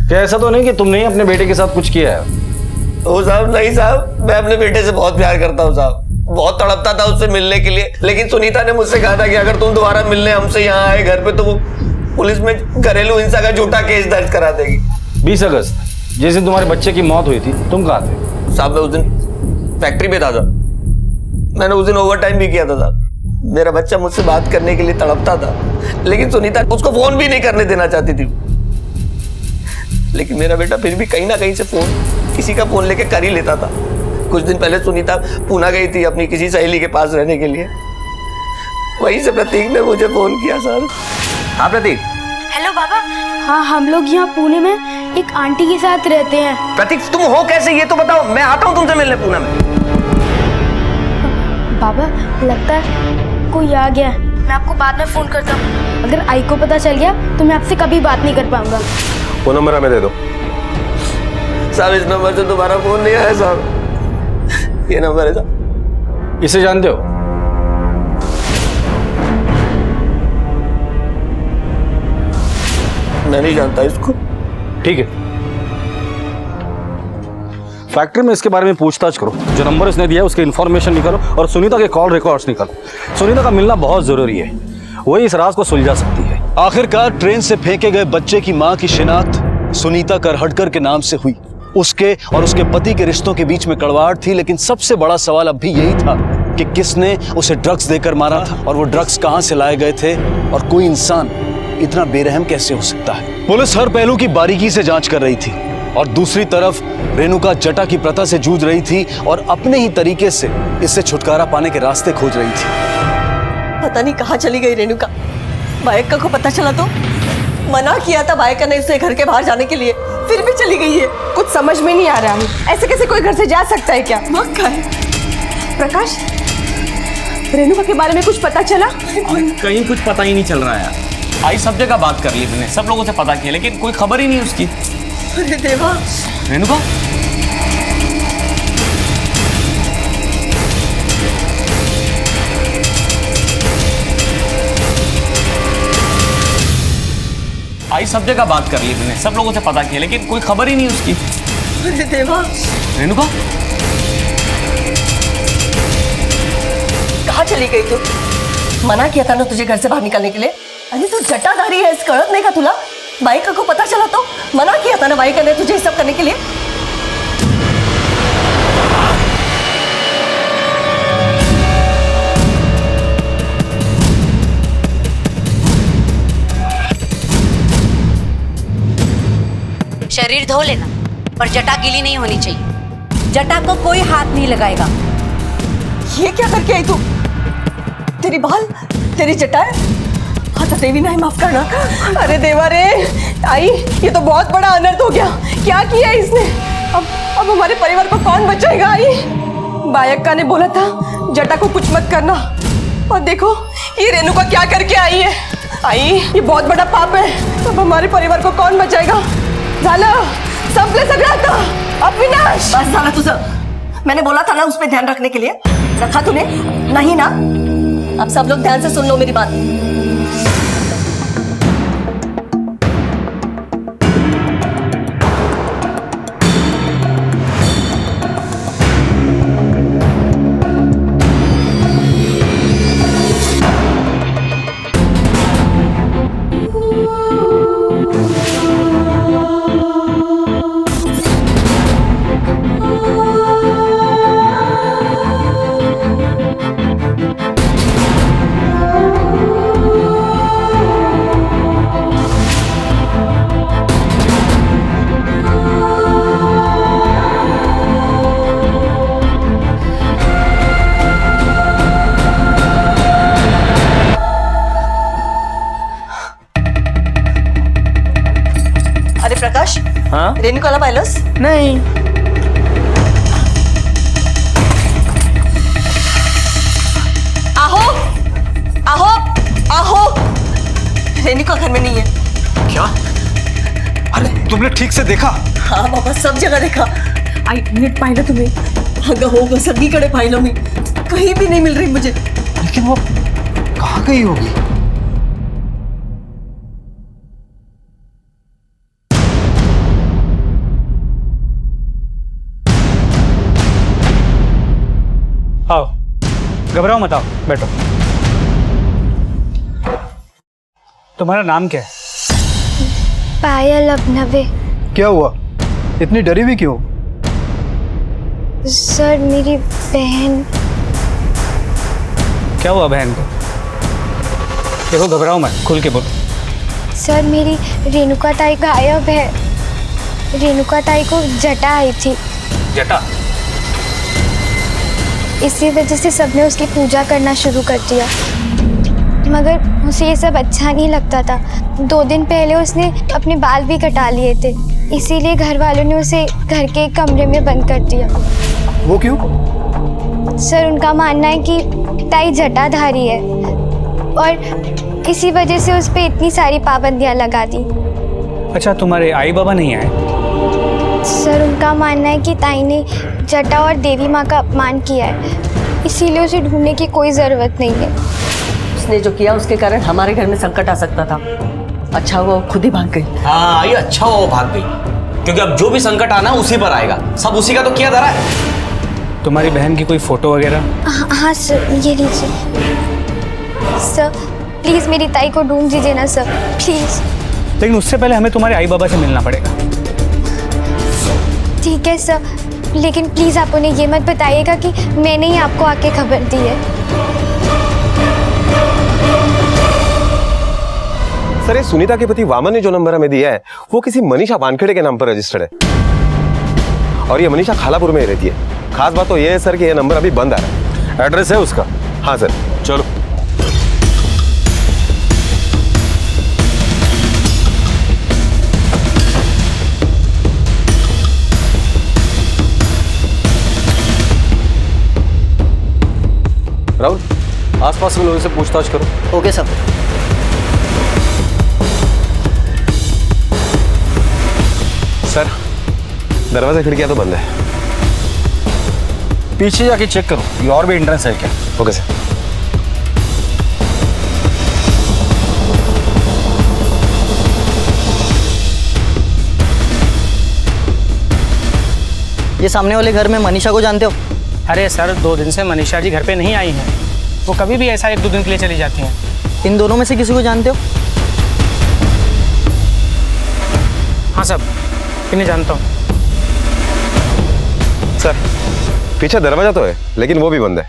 [SPEAKER 3] क्या ऐसा तो नहीं कि तुमने ही अपने बेटे के साथ कुछ किया है?
[SPEAKER 9] ओ साहब नहीं साहब, मैं अपने बेटे से बहुत प्यार करता हूँ साहब, बहुत तड़पता था उससे मिलने के लिए, लेकिन सुनीता ने मुझसे कहा था कि अगर तुम दोबारा मिलने हमसे यहाँ आए घर पे तो वो पुलिस में घरेलू हिंसा का झूठा केस दर्ज करा देगी।
[SPEAKER 3] 20 अगस्त जिस दिन तुम्हारे बच्चे की मौत हुई थी, तुम कहाँ थे?
[SPEAKER 9] साहब मैं उस दिन फैक्ट्री पे था साहब, मैंने उस दिन ओवर टाइम भी किया था साहब। मेरा बच्चा मुझसे बात करने के लिए तड़पता था, लेकिन सुनीता उसको फोन भी नहीं करने देना चाहती थी। लेकिन मेरा बेटा फिर भी कहीं ना कहीं से फोन, किसी का फोन लेके कर ही लेता था। कुछ दिन पहले सुनीता पूना गई थी अपनी किसी सहेली के पास रहने के लिए, वहीं से प्रतीक ने मुझे फोन किया सर।
[SPEAKER 3] हाँ प्रतीक।
[SPEAKER 2] हेलो बाबा। हाँ, हम लोग यहाँ पुणे में एक आंटी के साथ रहते हैं।
[SPEAKER 9] प्रतीक तुम हो कैसे ये तो बताओ, मैं आता हूँ तुमसे मिलने पुणे में।
[SPEAKER 2] बाबा लगता है कोई आ गया है, मैं आपको बाद में फोन करता हूँ। अगर आई को पता चल गया तो मैं आपसे कभी बात नहीं कर पाऊंगा।
[SPEAKER 6] वो नंबर हमें दे दो।
[SPEAKER 9] साहब इस नंबर से दोबारा फोन नहीं आया साहब, ये नंबर है साहब।
[SPEAKER 3] इसे जानते हो?
[SPEAKER 9] मैं नहीं जानता इसको।
[SPEAKER 3] ठीक है, फैक्ट्री में इसके बारे में पूछताछ करो, जो नंबर इसने दिया है उसकी इंफॉर्मेशन निकालो और सुनीता के कॉल रिकॉर्ड्स निकालो। सुनीता का मिलना बहुत जरूरी है, वही इस राज को सुलझा सकती है।
[SPEAKER 1] आखिरकार ट्रेन से फेंके गए बच्चे की मां की शिनाख्त सुनीता करहटकर के नाम से हुई। उसके और उसके पति के रिश्तों के बीच में कड़वाहट थी, लेकिन सबसे बड़ा सवाल अब भी यही था कि किसने उसे ड्रग्स देकर मारा था और वो ड्रग्स कहां से लाए गए थे, और कोई इंसान इतना बेरहम कैसे हो सकता है। पुलिस हर पहलू की बारीकी से जांच कर रही थी और दूसरी तरफ रेणुका जटा की प्रथा से जूझ रही थी और अपने ही तरीके से इससे छुटकारा पाने के रास्ते खोज रही थी।
[SPEAKER 5] पता नहीं कहाँ चली गई रेणुका। बायका को पता चला तो मना किया था बायका ने उसे घर के बाहर जाने के लिए, फिर भी चली गई है।
[SPEAKER 12] कुछ समझ में नहीं आ रहा है, ऐसे कैसे कोई घर से जा सकता है क्या?
[SPEAKER 5] मक्का है।
[SPEAKER 12] प्रकाश, रेणुका के बारे में कुछ पता चला?
[SPEAKER 13] कहीं कुछ पता ही नहीं चल रहा है यार। आई सब जगह बात कर ली मैंने, सब लोगों से पता किया, लेकिन कोई खबर ही नहीं उसकी।
[SPEAKER 5] अरे देवा।
[SPEAKER 13] रेणुका? आई सब जगह बात कर ली मैंने, सब लोगों से पता किया, लेकिन कोई खबर ही नहीं उसकी।
[SPEAKER 5] अरे देवा।
[SPEAKER 13] रेणुका?
[SPEAKER 5] कहाँ चली गई तू? मना किया था ना तुझे घर से बाहर निकलने के लिए। अरे तू जटाधारी है, इसका नहीं का तुला? बाइका को पता चला तो मना किया था ना बाइका ने तुझे सब करने के लिए।
[SPEAKER 7] शरीर धो लेना, पर जटा गीली नहीं होनी चाहिए।
[SPEAKER 5] जटा को कोई हाथ नहीं लगाएगा। ये क्या करके आई तू? तेरी बाल, तेरी जटा है। हाँ तो देवी ना, माफ करना।
[SPEAKER 12] अरे देवा रे, आई ये तो बहुत बड़ा अनर्थ हो गया। क्या किया इसने? अब हमारे परिवार को कौन बचाएगा? आई बायक्का ने बोला था जटा को कुछ मत करना, और देखो ये रेणुका क्या करके आई है। आई ये बहुत बड़ा पाप है, अब हमारे परिवार को कौन बचाएगा? झाला संपले सगळं आता, अब विनाश।
[SPEAKER 5] बस झाला तुझं। मैंने बोला था ना उस पर ध्यान रखने के लिए, रखा तूने? नहीं ना? अब सब लोग ध्यान से सुन लो मेरी बात। प्रकाश,
[SPEAKER 13] हाँ?
[SPEAKER 5] रेणुकाला पाहिलंस?
[SPEAKER 13] नहीं।
[SPEAKER 5] आहो, आहो, आहो, रेणुका घर में नहीं है।
[SPEAKER 1] क्या? अरे तुमने ठीक से देखा?
[SPEAKER 5] हाँ बाबा, सब जगह देखा। आई नीट पाहिलं तुम्ही? अगं हो गं, सगळीकडे पाहिलं मी, कहीं भी नहीं मिल रही मुझे।
[SPEAKER 1] लेकिन वो कहाँ गई होगी?
[SPEAKER 15] आओ, घबराओ मत, आओ बैठो। तुम्हारा नाम क्या है?
[SPEAKER 2] पायल अभिनवे।
[SPEAKER 16] क्या हुआ, इतनी डरी हुई क्यों?
[SPEAKER 2] सर मेरी बहन।
[SPEAKER 15] क्या हुआ बहन को? देखो घबराओ मत, खुल के बोलो।
[SPEAKER 2] सर मेरी रेणुका ताई गायब है। रेणुका ताई को जटा आई थी।
[SPEAKER 15] जटा?
[SPEAKER 2] इसी वजह से सबने उसकी पूजा करना शुरू कर दिया, मगर उसे ये सब अच्छा नहीं लगता था। 2 दिन पहले उसने अपने बाल भी कटा लिए थे, इसीलिए घर वालों ने उसे घर के एक कमरे में बंद कर दिया।
[SPEAKER 16] वो क्यों?
[SPEAKER 2] सर उनका मानना है कि ताई जटाधारी है और इसी वजह से उस पर इतनी सारी पाबंदियां लगा दी।
[SPEAKER 15] अच्छा, तुम्हारे आई बाबा नहीं आए?
[SPEAKER 2] सर उनका मानना है कि ताई ने जटा और देवी माँ का अपमान किया है, इसीलिए उसे ढूंढने की कोई ज़रूरत नहीं है।
[SPEAKER 5] उसने जो किया उसके कारण हमारे घर में संकट आ सकता था। अच्छा हुआ वो खुद ही भाग गई।
[SPEAKER 3] हाँ, ये अच्छा हुआ वो भाग गई, क्योंकि अब जो भी संकट आना उसी पर आएगा। सब उसी का तो किया धरा है।
[SPEAKER 15] तुम्हारी बहन की कोई फोटो वगैरह?
[SPEAKER 2] हाँ सर, ये लीजिए। सर प्लीज़ मेरी ताई को ढूंढ दीजिए ना सर, प्लीज़।
[SPEAKER 15] लेकिन उससे पहले हमें तुम्हारे आई बाबा से मिलना पड़ेगा।
[SPEAKER 2] ठीक है सर, लेकिन प्लीज़ आप उन्हें ये मत बताइएगा कि मैंने ही आपको आके खबर दी है।
[SPEAKER 6] सर ये सुनीता के पति वामन ने जो नंबर हमें दिया है वो किसी मनीषा वानखेड़े के नाम पर रजिस्टर्ड है, और ये मनीषा खालापुर में ही रहती है। खास बात तो ये है सर कि ये नंबर अभी बंद आ रहा है।
[SPEAKER 3] एड्रेस है उसका?
[SPEAKER 6] हाँ सर।
[SPEAKER 3] चलो। राहुल, आसपास के लोगों से पूछताछ करो।
[SPEAKER 17] Okay sir.
[SPEAKER 6] सर दरवाजा खिड़कियां तो बंद है।
[SPEAKER 3] पीछे जाके चेक करो, ये और भी एंट्रेंस है क्या?
[SPEAKER 6] Okay sir.
[SPEAKER 17] ये सामने वाले घर में मनीषा को जानते हो?
[SPEAKER 15] अरे सर, 2 दिन से मनीषा जी घर पे नहीं आई हैं। वो कभी भी ऐसा 1-2 दिन के लिए चली जाती हैं।
[SPEAKER 17] इन दोनों में से किसी को जानते हो?
[SPEAKER 15] हाँ सर, इन्हें जानता हूँ।
[SPEAKER 6] सर पीछे दरवाजा तो है लेकिन वो भी बंद है।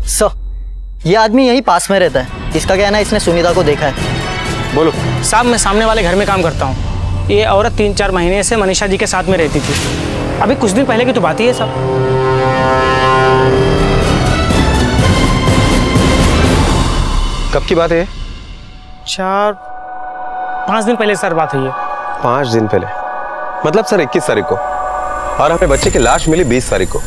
[SPEAKER 17] सर ये आदमी यहीं पास में रहता है। इसका कहना है इसने सुनीता को देखा है।
[SPEAKER 3] बोलो।
[SPEAKER 15] साहब मैं सामने वाले घर में काम करता हूँ। ये औरत 3-4 महीने से मनीषा जी के साथ में रहती थी। अभी कुछ दिन पहले की तो बात ही है साहब।
[SPEAKER 6] कब की बात है?
[SPEAKER 15] 4-5 दिन पहले सर बात हुई है।
[SPEAKER 6] 5 दिन पहले मतलब सर 21 तारीख को, और हमें बच्चे की लाश मिली 20 तारीख को।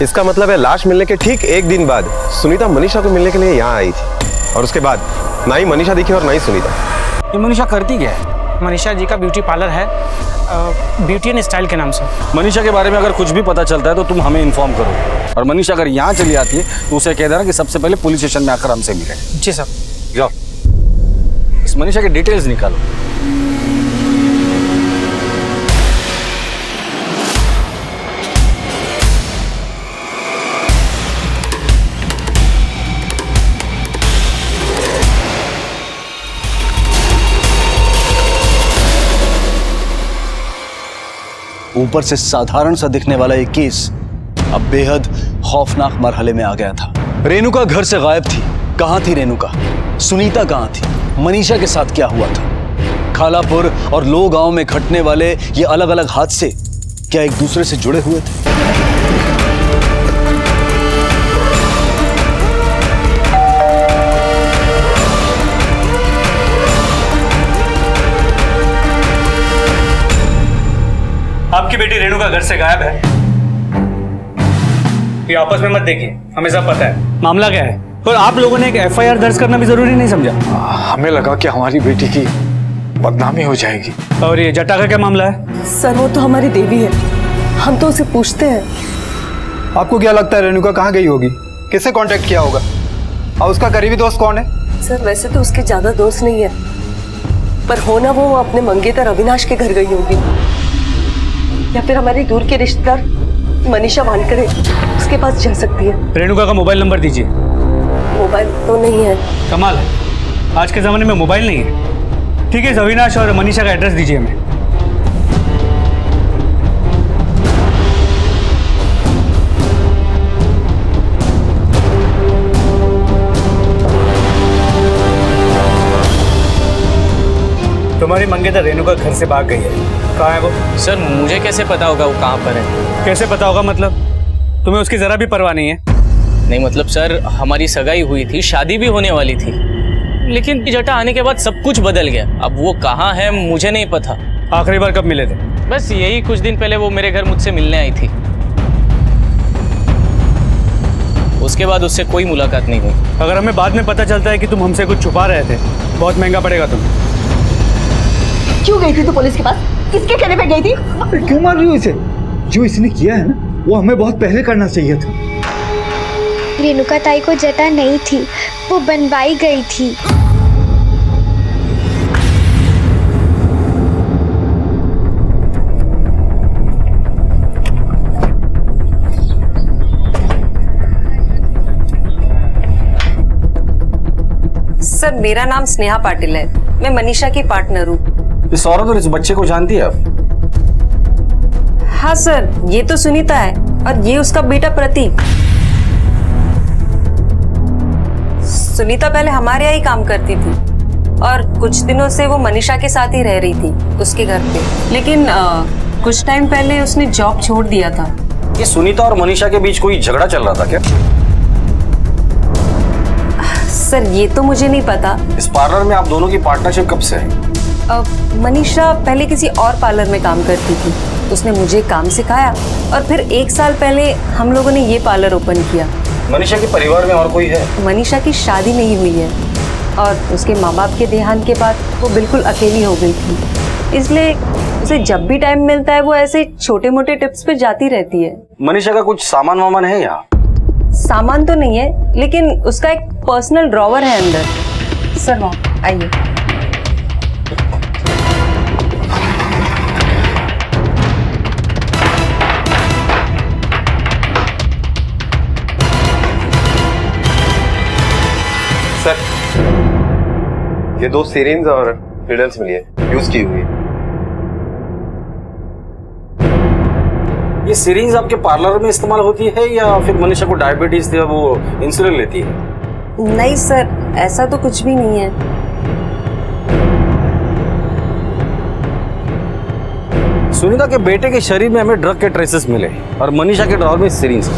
[SPEAKER 6] इसका मतलब है लाश मिलने के ठीक 1 दिन बाद सुनीता मनीषा को मिलने के लिए यहाँ आई थी, और उसके बाद ना ही मनीषा दिखी और ना ही सुनीता।
[SPEAKER 3] ये मनीषा करती क्या है?
[SPEAKER 15] मनीषा जी का ब्यूटी पार्लर है, ब्यूटी एंड स्टाइल के नाम से।
[SPEAKER 3] मनीषा के बारे में अगर कुछ भी पता चलता है तो तुम हमें इन्फॉर्म करो, और मनीषा अगर यहाँ चली आती है तो उसे कह देना कि सबसे पहले पुलिस स्टेशन में आकर हमसे मिले।
[SPEAKER 15] जी सर।
[SPEAKER 3] जाओ, इस मनीषा की डिटेल्स निकालो।
[SPEAKER 1] ऊपर से साधारण सा दिखने वाला ये केस अब बेहद खौफनाक मरहले में आ गया था। रेणुका घर से गायब थी। कहां थी रेणुका? सुनीता कहां थी? मनीषा के साथ क्या हुआ था? खालापुर और लो गांव में घटने वाले ये अलग अलग हादसे क्या एक दूसरे से जुड़े हुए थे?
[SPEAKER 15] आपकी बेटी रेणुका घर से गायब है। ये आपस में मत देखिए, हमें सब पता है मामला क्या है। और आप लोगों ने एक एफआईआर दर्ज करना भी जरूरी नहीं समझा?
[SPEAKER 13] हमें लगा कि हमारी बेटी की बदनामी हो जाएगी।
[SPEAKER 15] और ये जटा का क्या मामला है?
[SPEAKER 5] सर वो तो हमारी देवी है, हम तो उसे पूछते हैं।
[SPEAKER 16] आपको क्या लगता है रेणुका कहाँ गई होगी? किससे कांटेक्ट किया होगा? और उसका करीबी दोस्त कौन है?
[SPEAKER 5] सर वैसे तो उसके ज्यादा दोस्त नहीं है, पर होना वो अपने मंगेतर अविनाश के घर गई होगी। या फिर हमारी दूर के रिश्तेदार मनीषा वानकड़े उसके पास जा सकती है।
[SPEAKER 15] रेणुका का मोबाइल नंबर दीजिए।
[SPEAKER 5] मोबाइल तो नहीं है।
[SPEAKER 15] कमाल है, आज के ज़माने में मोबाइल नहीं है। ठीक है, अविनाश और मनीषा का एड्रेस दीजिए हमें। तुम्हारी मंगेतर रेणुका घर से भाग गई है। कहाँ है वो?
[SPEAKER 18] सर मुझे कैसे पता होगा वो कहाँ पर है?
[SPEAKER 15] कैसे पता होगा मतलब? तुम्हें उसकी जरा भी परवाह नहीं है?
[SPEAKER 18] नहीं मतलब सर, हमारी सगाई हुई थी, शादी भी होने वाली थी, लेकिन जटा आने के बाद सब कुछ बदल गया। अब वो कहाँ है मुझे नहीं पता।
[SPEAKER 15] आखिरी बार कब मिले थे?
[SPEAKER 18] बस यही कुछ दिन पहले वो मेरे घर मुझसे मिलने आई थी। उसके बाद उससे कोई मुलाकात नहीं हुई।
[SPEAKER 15] अगर हमें बाद में पता चलता है कि तुम हमसे कुछ छुपा रहे थे, बहुत महंगा पड़ेगा तुम्हें।
[SPEAKER 5] क्यों गई थी तू पुलिस के पास? किसके कहने पे गई थी?
[SPEAKER 16] क्यों मार रही हो इसे? जो इसने किया है ना, वो हमें बहुत पहले करना चाहिए था।
[SPEAKER 2] रेणुका ताई को जटा नहीं थी, वो बनवाई गई थी।
[SPEAKER 19] सर मेरा नाम स्नेहा पाटिल है, मैं मनीषा की पार्टनर हूँ।
[SPEAKER 3] इस औरत और इस बच्चे को जानती है आप?
[SPEAKER 19] हाँ सर, ये तो सुनीता है और ये उसका बेटा प्रतीक। सुनीता पहले हमारे यहाँ ही काम करती थी और कुछ दिनों से वो मनीषा के साथ ही रह रही थी उसके घर पे, लेकिन कुछ टाइम पहले उसने जॉब छोड़ दिया था।
[SPEAKER 3] ये सुनीता और मनीषा के बीच कोई झगड़ा चल रहा था क्या?
[SPEAKER 19] सर ये तो मुझे नहीं पता।
[SPEAKER 3] इस पार्लर में आप दोनों की पार्टनरशिप कब से है?
[SPEAKER 19] मनीषा पहले किसी और पार्लर में काम करती थी, उसने मुझे काम सिखाया और फिर 1 साल पहले हम लोगों ने ये पार्लर ओपन किया।
[SPEAKER 3] मनीषा के परिवार में और कोई है?
[SPEAKER 19] मनीषा की शादी नहीं हुई है और उसके माँ बाप के देहांत के बाद वो बिल्कुल अकेली हो गई थी, इसलिए उसे जब भी टाइम मिलता है वो ऐसे छोटे मोटे टिप्स पे जाती रहती है।
[SPEAKER 3] मनीषा का कुछ सामान वामान है यहाँ?
[SPEAKER 19] सामान तो नहीं है, लेकिन उसका एक पर्सनल ड्रॉवर है अंदर। सर वहाँ आइए।
[SPEAKER 6] सर, ये 2 सिरिंज और नीडल्स मिली है, यूज की हुई।
[SPEAKER 3] ये सिरिंज आपके पार्लर में इस्तेमाल होती है या फिर मनीषा को डायबिटीज थी वो इंसुलिन लेती है?
[SPEAKER 19] नहीं सर, ऐसा तो कुछ भी नहीं है।
[SPEAKER 3] सुनीता के बेटे के शरीर में हमें ड्रग के ट्रेसेस मिले और मनीषा के ड्रॉवर में सिरिंज।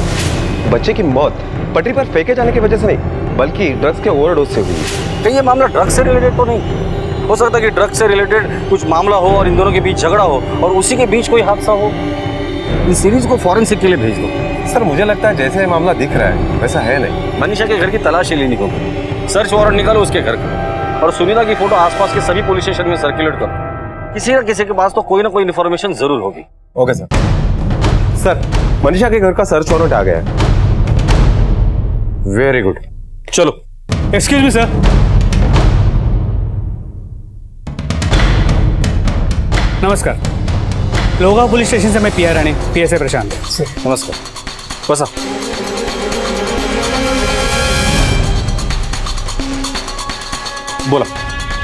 [SPEAKER 6] बच्चे की मौत पटरी पर फेंके जाने की वजह से नहीं, बल्कि ड्रग्स के ओवरडोज से हुई है।
[SPEAKER 3] तो ये मामला ड्रग्स से रिलेटेड तो नहीं हो सकता कि ड्रग्स से रिलेटेड कुछ मामला हो और इन दोनों के बीच झगड़ा हो और उसी के बीच कोई हादसा हो। इस सीरीज को फॉरेंसिक के लिए भेज दो।
[SPEAKER 6] सर मुझे लगता है जैसे मामला दिख रहा है वैसा है नहीं।
[SPEAKER 3] मनीषा के घर की तलाशी लेनी होगी, सर्च वारंट निकालो उसके घर का और सुनीता की फोटो आसपास के सभी पुलिस स्टेशन में सर्कुलेट करो। किसी न किसी के पास तो कोई ना कोई इन्फॉर्मेशन जरूर होगी।
[SPEAKER 6] Okay sir. सर मनीषा के घर का सर्च वारंट आ गया है।
[SPEAKER 3] वेरी गुड, चलो।
[SPEAKER 15] Excuse me sir. नमस्कार, लोगा पुलिस स्टेशन से मैं पीआर राणे, पीएसए प्रशांत।
[SPEAKER 3] नमस्कार, बसा। बोला,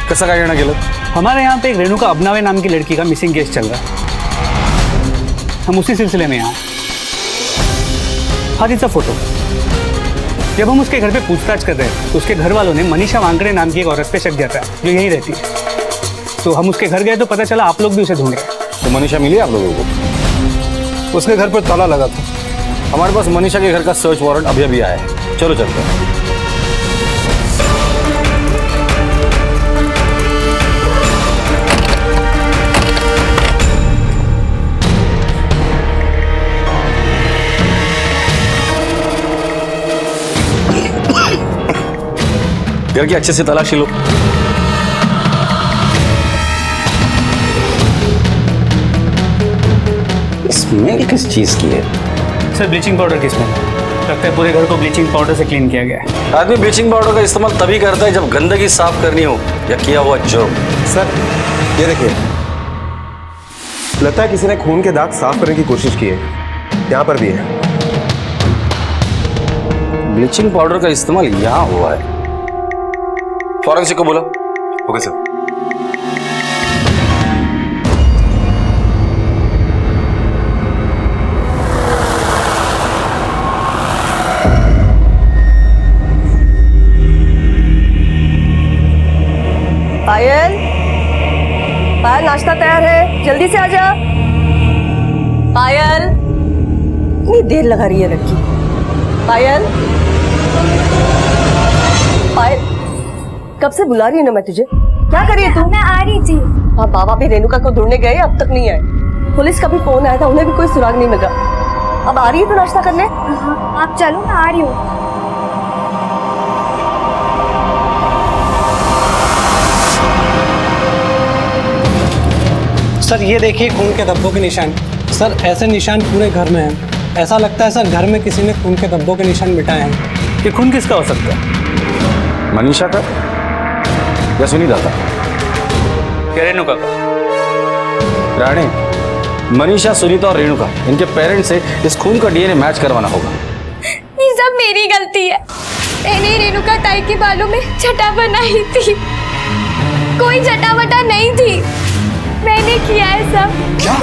[SPEAKER 3] कसं काय घेणं गेलं?
[SPEAKER 15] हमारे यहाँ पे एक रेणुका अबनावे नाम की लड़की का मिसिंग केस चल रहा है, हम उसी सिलसिले में यहाँ। हाँ जी, फोटो। जब हम उसके घर पे पूछताछ कर रहे हैं तो उसके घर वालों ने मनीषा वानकड़े नाम की एक औरत पे शक जाता है जो यहीं रहती है। तो हम उसके घर गए तो पता चला आप लोग भी उसे ढूंढ रहे।
[SPEAKER 3] तो मनीषा मिली आप लोगों को?
[SPEAKER 16] उसके घर पर ताला लगा था।
[SPEAKER 3] हमारे पास मनीषा के घर का सर्च वारंट अभी अभी आया है, चलो चलते हैं। घर की अच्छे से तलाशी लो। स्मेल किस चीज की है?
[SPEAKER 15] सर ब्लीचिंग पाउडर की स्मेल। लगता है पूरे घर को ब्लीचिंग पाउडर से क्लीन किया गया है।
[SPEAKER 3] आदमी ब्लीचिंग पाउडर का इस्तेमाल तभी करता है जब गंदगी साफ करनी हो या किया हुआ जुर्म।
[SPEAKER 10] सर ये देखिए,
[SPEAKER 6] लगता है किसी ने खून के दाग साफ करने की कोशिश की है। यहाँ पर भी है।
[SPEAKER 3] ब्लीचिंग पाउडर का इस्तेमाल यहाँ हुआ है। फॉरेंसिक को बोलो।
[SPEAKER 6] Okay sir.
[SPEAKER 11] पायल, पायल नाश्ता तैयार है, जल्दी से आजा। पायल, इतनी देर लगा रही है लड़की। पायल, पायल, कब से बुला रही है ना मैं तुझे। क्या कर रही है तू?
[SPEAKER 2] मैं आ रही थी।
[SPEAKER 11] हाँ, बाबा भी रेणुका को ढूंढने गए, अब तक नहीं आए। पुलिस का भी फोन आया था, उन्हें भी कोई सुराग नहीं मिला। अब आ रही है तो नाश्ता करने?
[SPEAKER 2] हाँ, आप चलो, मैं आ रही हूँ।
[SPEAKER 15] सर ये देखिए खून के धब्बों के निशान। सर ऐसे निशान पूरे घर में हैं। ऐसा लगता है सर घर में किसी ने खून के धब्बों के निशान मिटाए हैं।
[SPEAKER 18] ये खून किसका हो सकता है?
[SPEAKER 3] मनीषा का या सुनीता का?
[SPEAKER 18] या रेणुका का?
[SPEAKER 3] रानी, मनीषा, सुनीता और रेणुका, इनके पेरेंट्स से इस खून का डीएनए मैच करवाना होगा।
[SPEAKER 2] ये सब मेरी गलती है। मैंने रेणुका ताई के बालों में छटा बनाई थी। कोई छटा वटा नहीं थी। मैंने किया है सब।
[SPEAKER 16] क्या?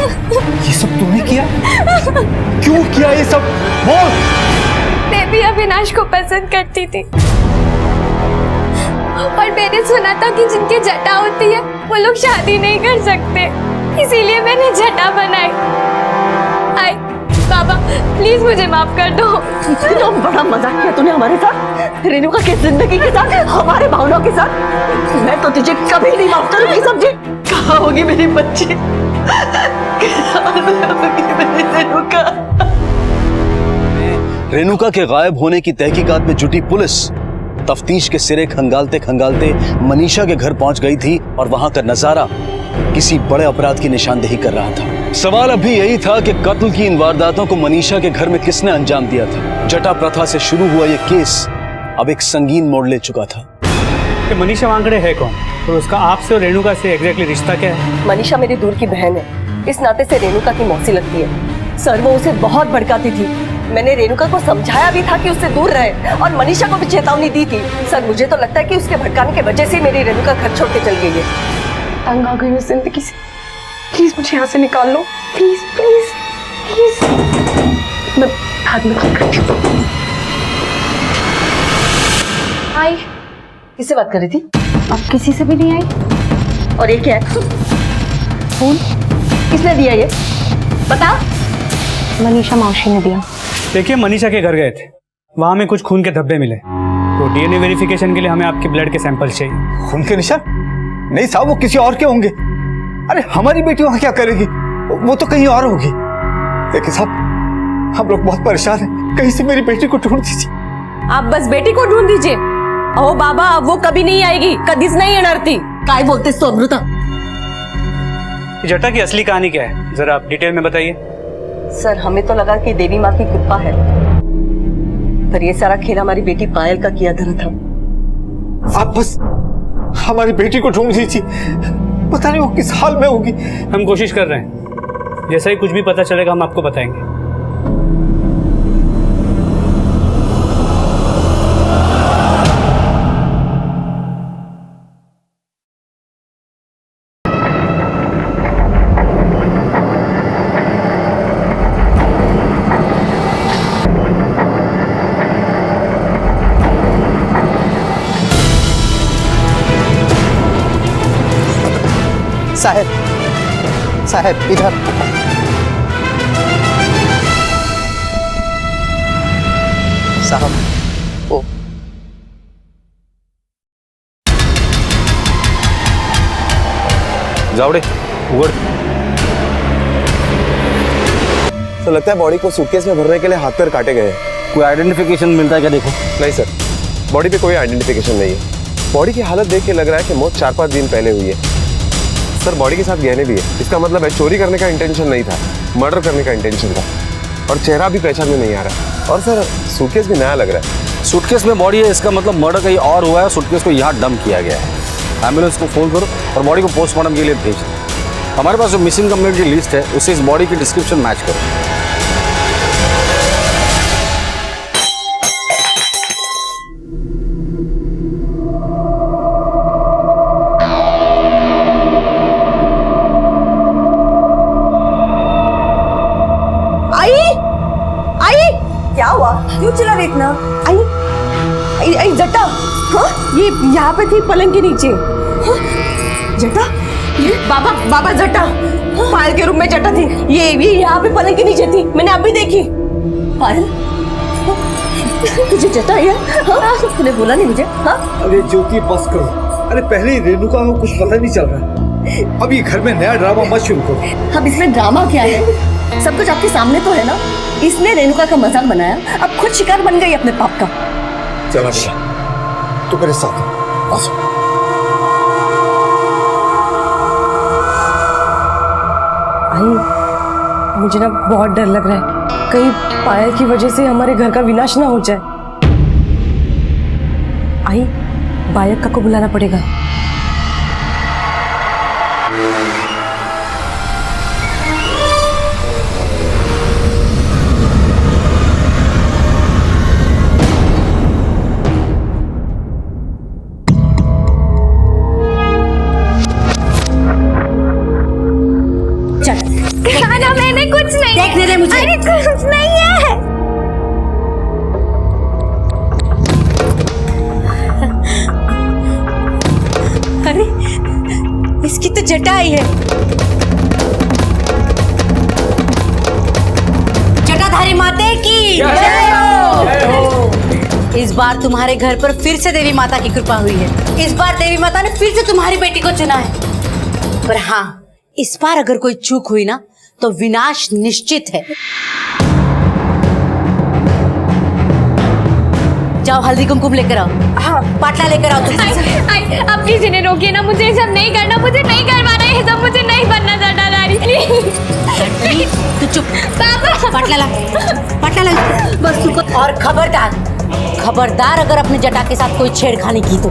[SPEAKER 16] ये सब तूने किया? क्यों किया ये सब? बोल।
[SPEAKER 2] मैं भी अविनाश को पसंद करती थी और मैंने सुना था कि जिनके जटा होती है वो लोग शादी नहीं कर सकते, इसीलिए मैंने जटा बनाई। आई बाबा, प्लीज मुझे माफ कर दो।
[SPEAKER 11] इतना बड़ा मजाक किया तूने हमारे साथ, रेणुका की जिंदगी के साथ, हमारे भावनाओं के साथ। मैं तो तुझे कभी नहीं माफ करूंगी। समझी? कहाँ होगी मेरी बच्ची? कहाँ होगी मेरी रेणुका?
[SPEAKER 1] रेणुका के गायब होने की तहकीकात में जुटी पुलिस तफ्तीश के सिरे खंगालते खंगालते मनीषा के घर पहुंच गई थी और वहां का नजारा किसी बड़े अपराध की निशानदेही कर रहा था। सवाल अब भी यही था कि कत्ल की इन वारदातों को मनीषा के घर में किसने अंजाम दिया था। जटा प्रथा से शुरू हुआ यह केस अब एक संगीन मोड़ ले चुका था।
[SPEAKER 15] कि मनीषा वांगड़े है कौन और उसका आपसे और रेणुका से एग्जैक्टली रिश्ता क्या है?
[SPEAKER 11] मनीषा मेरी दूर की बहन है, इस नाते से रेणुका की मौसी लगती है। सर वो उसे बहुत भड़काती थी। मैंने रेणुका को समझाया भी था कि उससे दूर रहे और मनीषा को भी चेतावनी दी थी। सर मुझे तो लगता है कि उसके भड़काने की वजह से मेरी रेणुका घर छोड़ के चल गई है।
[SPEAKER 4] तंग आ गई मैं जिंदगी से। प्लीज मुझे यहाँ से निकाल लो। Please please please. मैं बाद में कॉल करती हूँ।
[SPEAKER 11] आई किससे बात कर रही थी?
[SPEAKER 2] अब किसी से भी नहीं आई।
[SPEAKER 11] और ये क्या है? फोन किसने दिया ये? बता।
[SPEAKER 4] मनीषा मौसी ने दिया।
[SPEAKER 15] देखिए मनीषा के घर गए थे, वहां में कुछ खून के धब्बे मिले, तो डीएनए वेरिफिकेशन के लिए हमें आपके ब्लड के सैंपल चाहिए।
[SPEAKER 16] खून के निशान? नहीं साहब, वो किसी और के होंगे। अरे हमारी बेटी वहां क्या करेगी? वो तो कहीं और होगी। देखिए साहब, हम लोग बहुत परेशान हैं, कहीं से मेरी बेटी को ढूंढ दीजिए।
[SPEAKER 11] आप बस बेटी को ढूंढ दीजिए। ओ बाबा, अब वो कभी नहीं आएगी, कदीस नहीं अनरती। काय बोलते सो अमृता?
[SPEAKER 15] जटा की असली कहानी क्या है, जरा आप डिटेल में बताइए।
[SPEAKER 11] सर हमें तो लगा कि देवी माँ की कृपा है, पर ये सारा खेल हमारी बेटी पायल का किया धरा था।
[SPEAKER 16] आप बस हमारी बेटी को ढूंढ लीजिए, पता नहीं वो किस हाल में होगी।
[SPEAKER 15] हम कोशिश कर रहे हैं, जैसा ही कुछ भी पता चलेगा हम आपको बताएंगे।
[SPEAKER 17] साहब, साहब इधर। साहब ओ
[SPEAKER 3] जावड़े उगड़।
[SPEAKER 6] तो लगता है बॉडी को सूटकेस में भरने के लिए हाथ पैर काटे गए हैं।
[SPEAKER 3] कोई आइडेंटिफिकेशन मिलता है क्या? देखो।
[SPEAKER 6] नहीं सर, बॉडी पे कोई आइडेंटिफिकेशन नहीं है। बॉडी की हालत देख के लग रहा है कि मौत 4-5 दिन पहले हुई है। सर बॉडी के साथ गहने भी है, इसका मतलब है चोरी करने का इंटेंशन नहीं था, मर्डर करने का इंटेंशन था। और चेहरा भी पहचान में नहीं आ रहा। और सर सूटकेस भी नया लग रहा है।
[SPEAKER 3] सूटकेस में बॉडी है, इसका मतलब मर्डर कहीं और हुआ है, सूटकेस को यहाँ डंप किया गया है। एम्बुलेंस को फोन करो और बॉडी को पोस्टमार्टम के लिए भेज दो। हमारे पास जो मिसिंग कंप्लेंट की लिस्ट है उससे इस बॉडी की डिस्क्रिप्शन मैच करो।
[SPEAKER 11] क्या हुआ? क्यों चिल्ला रही इतना? आई जटा, हाँ? ये यहाँ पे थी पलंग के नीचे। हाँ? जटा? ये बाबा जटा पायल के रूम में जटा थी। ये यहाँ पे पलंग के नीचे थी, मैंने अभी देखी। पायल, तुझे जटा है? हाँ? तूने बोला नहीं मुझे? हाँ?
[SPEAKER 16] अरे ज्योति बस करो। अरे पहले ही रेणुका को कुछ पता नहीं चल रहा। अब ये घर में नया ड्रामा मत शुरू करो।
[SPEAKER 11] अब इसमें ड्रामा क्या है? सब कुछ आपके सामने तो है ना। इसने रेणुका का मजाक बनाया, अब खुद शिकार बन गई अपने पाप का।
[SPEAKER 16] चला बेटा, तू मेरे साथ आ।
[SPEAKER 11] आई, मुझे ना बहुत डर लग रहा है, कहीं पायल की वजह से हमारे घर का विनाश ना हो जाए। आई, बायक्का को बुलाना पड़ेगा।
[SPEAKER 2] खाना मैंने कुछ नहीं
[SPEAKER 11] देखने दे मुझे।
[SPEAKER 2] अरे कुछ नहीं है।
[SPEAKER 7] अरे इसकी तो जटा आई है। जटाधारी माते की जय हो। इस बार तुम्हारे घर पर फिर से देवी माता की कृपा हुई है। इस बार देवी माता ने फिर से तुम्हारी बेटी को चुना है। पर हाँ, इस बार अगर कोई चूक हुई ना तो विनाश निश्चित है। जाओ हल्दी कुमकुम लेकर आओ। हाँ, पाटला लेकर आओ तुम।
[SPEAKER 2] अब किसी ने रोकी ना, मुझे ये सब नहीं करना, मुझे नहीं करवाना ये सब, मुझे नहीं बनना जटाधारी।
[SPEAKER 7] तू चुप। पापा पाटला ला, पाटला ला। बस तू। और खबरदार अगर अपने जटा के साथ कोई छेड़खानी की तो।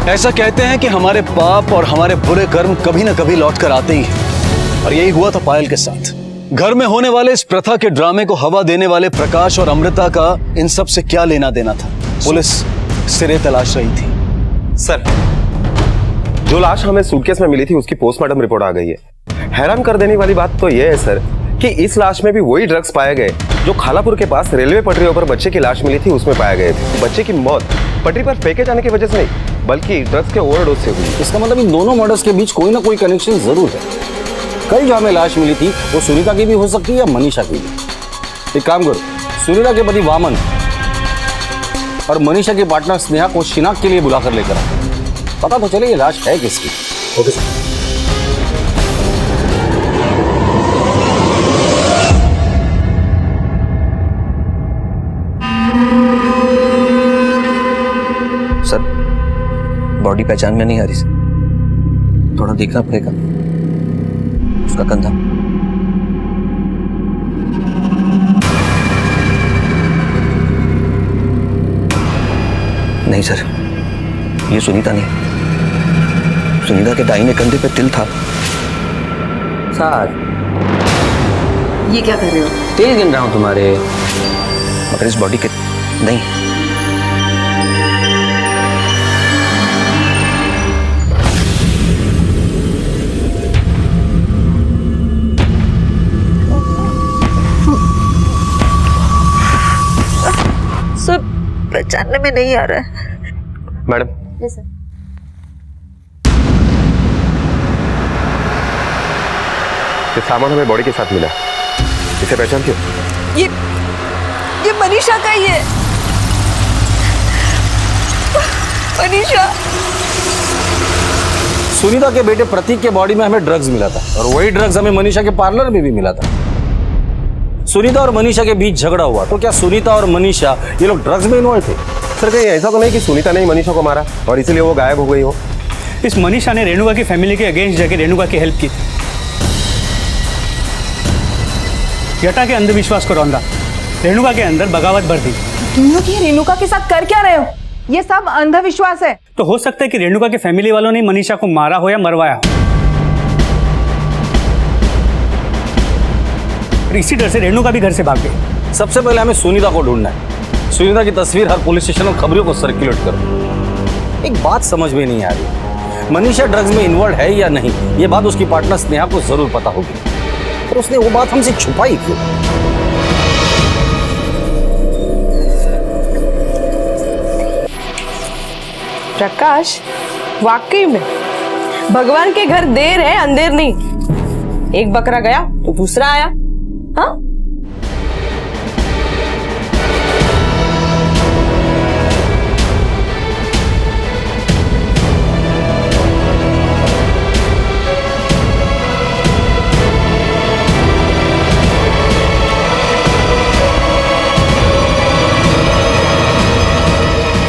[SPEAKER 1] ऐसा कहते हैं कि हमारे पाप और हमारे बुरे कर्म कभी ना कभी लौट कर आते ही हैं, और यही हुआ था पायल के साथ। घर में होने वाले इस प्रथा के ड्रामे को हवा देने वाले प्रकाश और अमृता का इन सब से क्या लेना देना था? पुलिस सिरे तलाश रही थी।
[SPEAKER 6] सर, जो लाश हमें सूटकेस में मिली थी उसकी पोस्टमार्टम रिपोर्ट आ गई है। हैरान कर देने वाली बात तो यह है सर कि इस लाश में भी वही ड्रग्स पाए गए जो खालापुर के पास रेलवे पटरियों पर बच्चे की लाश मिली थी उसमें पाए गए थे। बच्चे की मौत पटरी पर फेंके जाने की वजह से नहीं बल्कि ड्रग्स के ओवरडोज से हुई।
[SPEAKER 3] इसका मतलब इन दोनों मर्डर्स के बीच कोई ना कोई कनेक्शन जरूर है। कल जो हमें लाश मिली थी वो सुनीता की भी हो सकती है या मनीषा की भी। एक काम करो, सुनीता के पति वामन और मनीषा के पार्टनर स्नेहा को शिनाख्त के लिए बुलाकर लेकर आओ। पता तो चले ये लाश है किसकी। Okay sir.
[SPEAKER 9] सर, बॉडी पहचान में नहीं आ रही सर, थोड़ा देखना पड़ेगा उसका कंधा। नहीं सर, ये सुनीता नहीं। सुनीता के दाहिने कंधे पे तिल था। सर,
[SPEAKER 19] ये क्या कर रहे हो?
[SPEAKER 9] तेल गिन रहा हूं तुम्हारे, मगर इस बॉडी के नहीं।
[SPEAKER 19] सर, पहचानने में नहीं आ रहा है।
[SPEAKER 6] Madam,
[SPEAKER 19] yes sir.
[SPEAKER 6] ये सामान हमें बॉडी के साथ मिला, इसे पहचानती हो?
[SPEAKER 19] ये मनीषा का ही है। मनीषा।
[SPEAKER 3] सुनीता के बेटे प्रतीक के बॉडी में हमें ड्रग्स मिला था और वही ड्रग्स हमें मनीषा के पार्लर में भी मिला था। सुनीता और मनीषा के बीच झगड़ा हुआ तो क्या सुनीता और मनीषा ये लोग ड्रग्स में इन्वॉल्व थे?
[SPEAKER 6] सर, कहीं ऐसा तो नहीं कि सुनीता ने ही मनीषा को मारा और इसीलिए वो गायब हो गई हो?
[SPEAKER 15] इस मनीषा ने रेणुका की फैमिली के अगेंस्ट जाके रेणुका की हेल्प की थी। जटा के अंधविश्वास को रौंदा, रेणुका के अंदर बगावत भर दी।
[SPEAKER 12] तुम लोग ये रेणुका के साथ कर क्या रहे हो? ये सब अंधविश्वास है।
[SPEAKER 15] तो हो सकता है कि रेणुका के फैमिली वालों ने मनीषा को मारा हो या मरवाया हो, और इसी डर से रेणुका भी घर से भाग गई।
[SPEAKER 3] सबसे पहले हमें सुनीता को ढूंढना है। सुनीता की तस्वीर हर पुलिस स्टेशन और खबरों को सर्कुलेट करो। एक बात समझ में नहीं आ रही, मनीषा ड्रग्स में इन्वॉल्व है या नहीं, ये बात उसकी पार्टनर स्नेहा को जरूर पता होगी, पर उसने वो बात हमसे छुपाई क्यों?
[SPEAKER 11] प्रकाश, वाकई में भगवान के घर देर है अंधेर नहीं। एक बकरा गया तो दूसरा आया। हाँ,